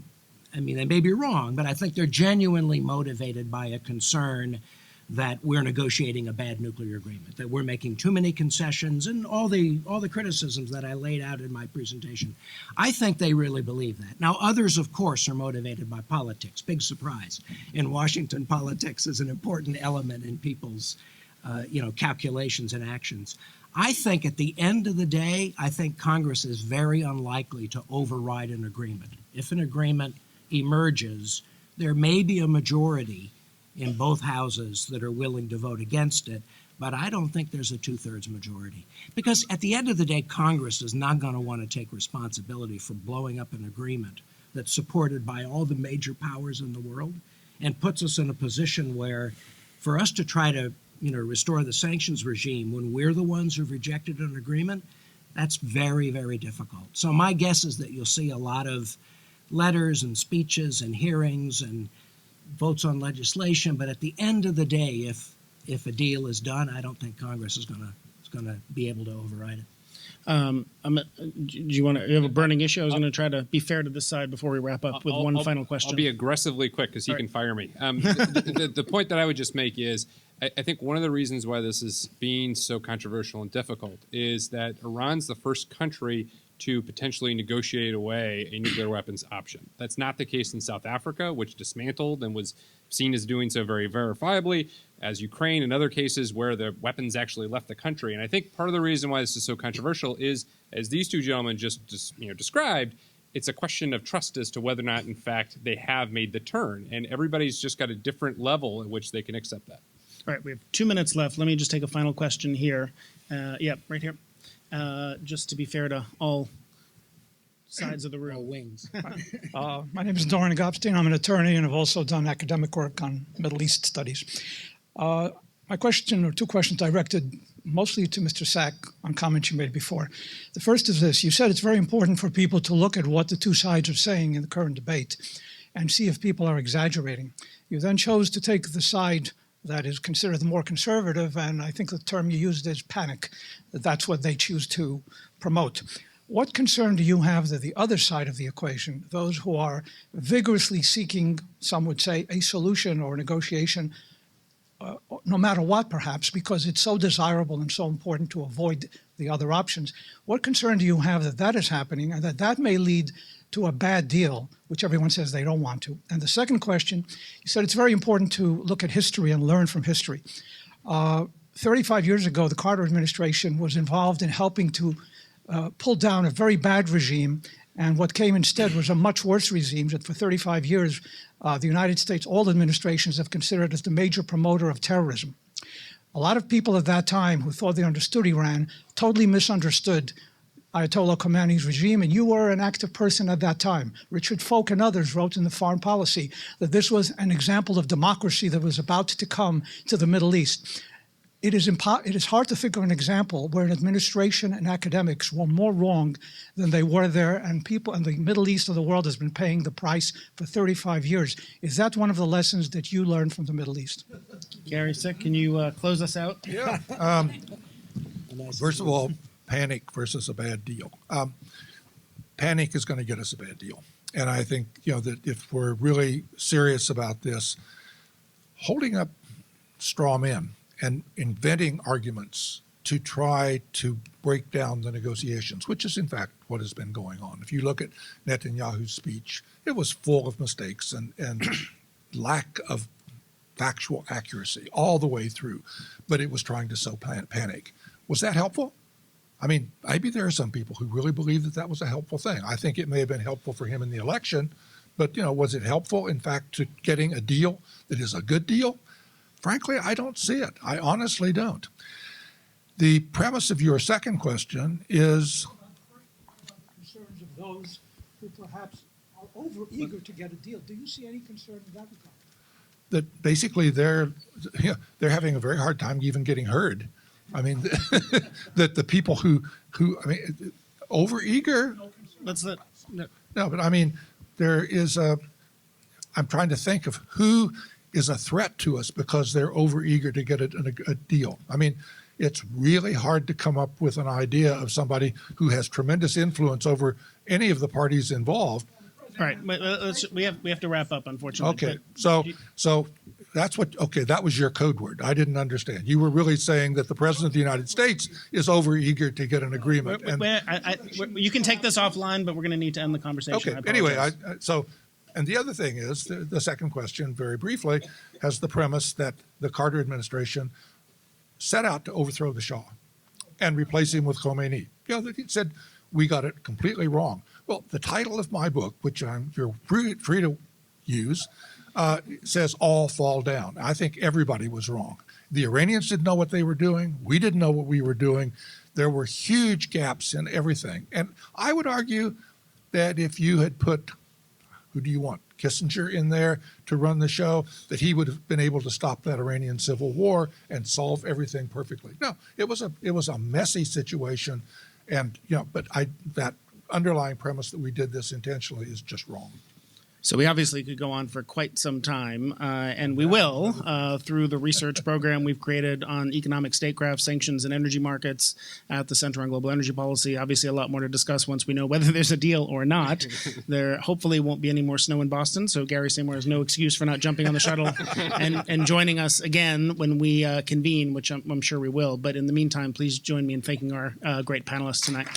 S3: I mean, they may be wrong, but I think they're genuinely motivated by a concern that we're negotiating a bad nuclear agreement, that we're making too many concessions, and all the criticisms that I laid out in my presentation. I think they really believe that. Now, others, of course, are motivated by politics. Big surprise. In Washington, politics is an important element in people's calculations and actions. I think at the end of the day, I think Congress is very unlikely to override an agreement. If an agreement emerges, there may be a majority in both houses that are willing to vote against it, but I don't think there's a two-thirds majority. Because at the end of the day, Congress is not going to want to take responsibility for blowing up an agreement that's supported by all the major powers in the world and puts us in a position where for us to try to restore the sanctions regime when we're the ones who've rejected an agreement, that's very, very difficult. So my guess is that you'll see a lot of letters and speeches and hearings and votes on legislation, but at the end of the day, if a deal is done, I don't think Congress is going to be able to override it.
S1: Do you have a burning issue? I was going to try to be fair to this side before we wrap up with one final question.
S2: I'll be aggressively quick because he can fire me. The point that I would just make is I think one of the reasons why this is being so controversial and difficult is that Iran's the first country to potentially negotiate away a nuclear weapons option. That's not the case in South Africa, which dismantled and was seen as doing so very verifiably, as Ukraine and other cases where the weapons actually left the country. And I think part of the reason why this is so controversial is, as these two gentlemen just described, it's a question of trust as to whether or not, in fact, they have made the turn. And everybody's just got a different level at which they can accept that.
S1: All right, we have 2 minutes left. Let me just take a final question here. Right here. Just to be fair to all sides of the room.
S3: All wings.
S11: My name is Doran Gopstein. I'm an attorney and have also done academic work on Middle East studies. My question, or two questions, directed mostly to Mr. Sack on comments you made before. The first is this. You said it's very important for people to look at what the two sides are saying in the current debate and see if people are exaggerating. You then chose to take the side that is considered the more conservative, and I think the term you used is panic, that that's what they choose to promote. What concern do you have that the other side of the equation, those who are vigorously seeking, some would say, a solution or negotiation, no matter what perhaps, because it's so desirable and so important to avoid the other options, what concern do you have that that is happening and that may lead to a bad deal, which everyone says they don't want to? And the second question, you said it's very important to look at history and learn from history. 35 years ago, the Carter administration was involved in helping to pull down a very bad regime, and what came instead was a much worse regime that for 35 years, the United States, all administrations have considered as the major promoter of terrorism. A lot of people at that time who thought they understood Iran totally misunderstood Ayatollah Khomeini's regime, and you were an active person at that time. Richard Folk and others wrote in the Foreign Policy that this was an example of democracy that was about to come to the Middle East. It is hard to think of an example where an administration and academics were more wrong than they were there, and people in the Middle East of the world has been paying the price for 35 years. Is that one of the lessons that you learned from the Middle East?
S1: Gary Sick, can you close us out?
S4: Yeah. First of all, panic versus a bad deal. Panic is going to get us a bad deal. And I think, that if we're really serious about this, holding up straw men and inventing arguments to try to break down the negotiations, which is in fact what has been going on. If you look at Netanyahu's speech, it was full of mistakes and lack of factual accuracy all the way through, but it was trying to sow panic. Was that helpful? I mean, maybe there are some people who really believe that that was a helpful thing. I think it may have been helpful for him in the election, but, was it helpful, in fact, to getting a deal that is a good deal? Frankly, I don't see it. I honestly don't. The premise of your second question is,
S11: Concerns of those who perhaps are over-eager to get a deal. Do you see any concern in that regard?
S4: that basically they're having a very hard time even getting heard. I mean, that the people who I mean, overeager.
S1: That's the no.
S4: No, but I mean, there is I'm trying to think of who is a threat to us because they're overeager to get a deal. I mean, it's really hard to come up with an idea of somebody who has tremendous influence over any of the parties involved.
S1: All right, we have to wrap up, unfortunately.
S4: Okay,
S1: but
S4: so that's what. Okay, that was your code word. I didn't understand. You were really saying that the president of the United States is overeager to get an agreement.
S1: you can take this offline, but we're going to need to end the conversation.
S4: Okay. Anyway, and the other thing is the second question, very briefly, has the premise that the Carter administration set out to overthrow the Shah and replace him with Khomeini. He said we got it completely wrong. Well, the title of my book, which you're free to use, says all fall down. I think everybody was wrong. The Iranians didn't know what they were doing. We didn't know what we were doing. There were huge gaps in everything. And I would argue that if you had put, who do you want, Kissinger in there to run the show, that he would have been able to stop that Iranian civil war and solve everything perfectly. No, it was a messy situation. And, but that underlying premise that we did this intentionally is just wrong.
S1: So we obviously could go on for quite some time, and we will, through the research program we've created on economic statecraft, sanctions, and energy markets at the Center on Global Energy Policy. Obviously, a lot more to discuss once we know whether there's a deal or not. There hopefully won't be any more snow in Boston, so Gary Samore has no excuse for not jumping on the shuttle and joining us again when we convene, which I'm sure we will. But in the meantime, please join me in thanking our great panelists tonight.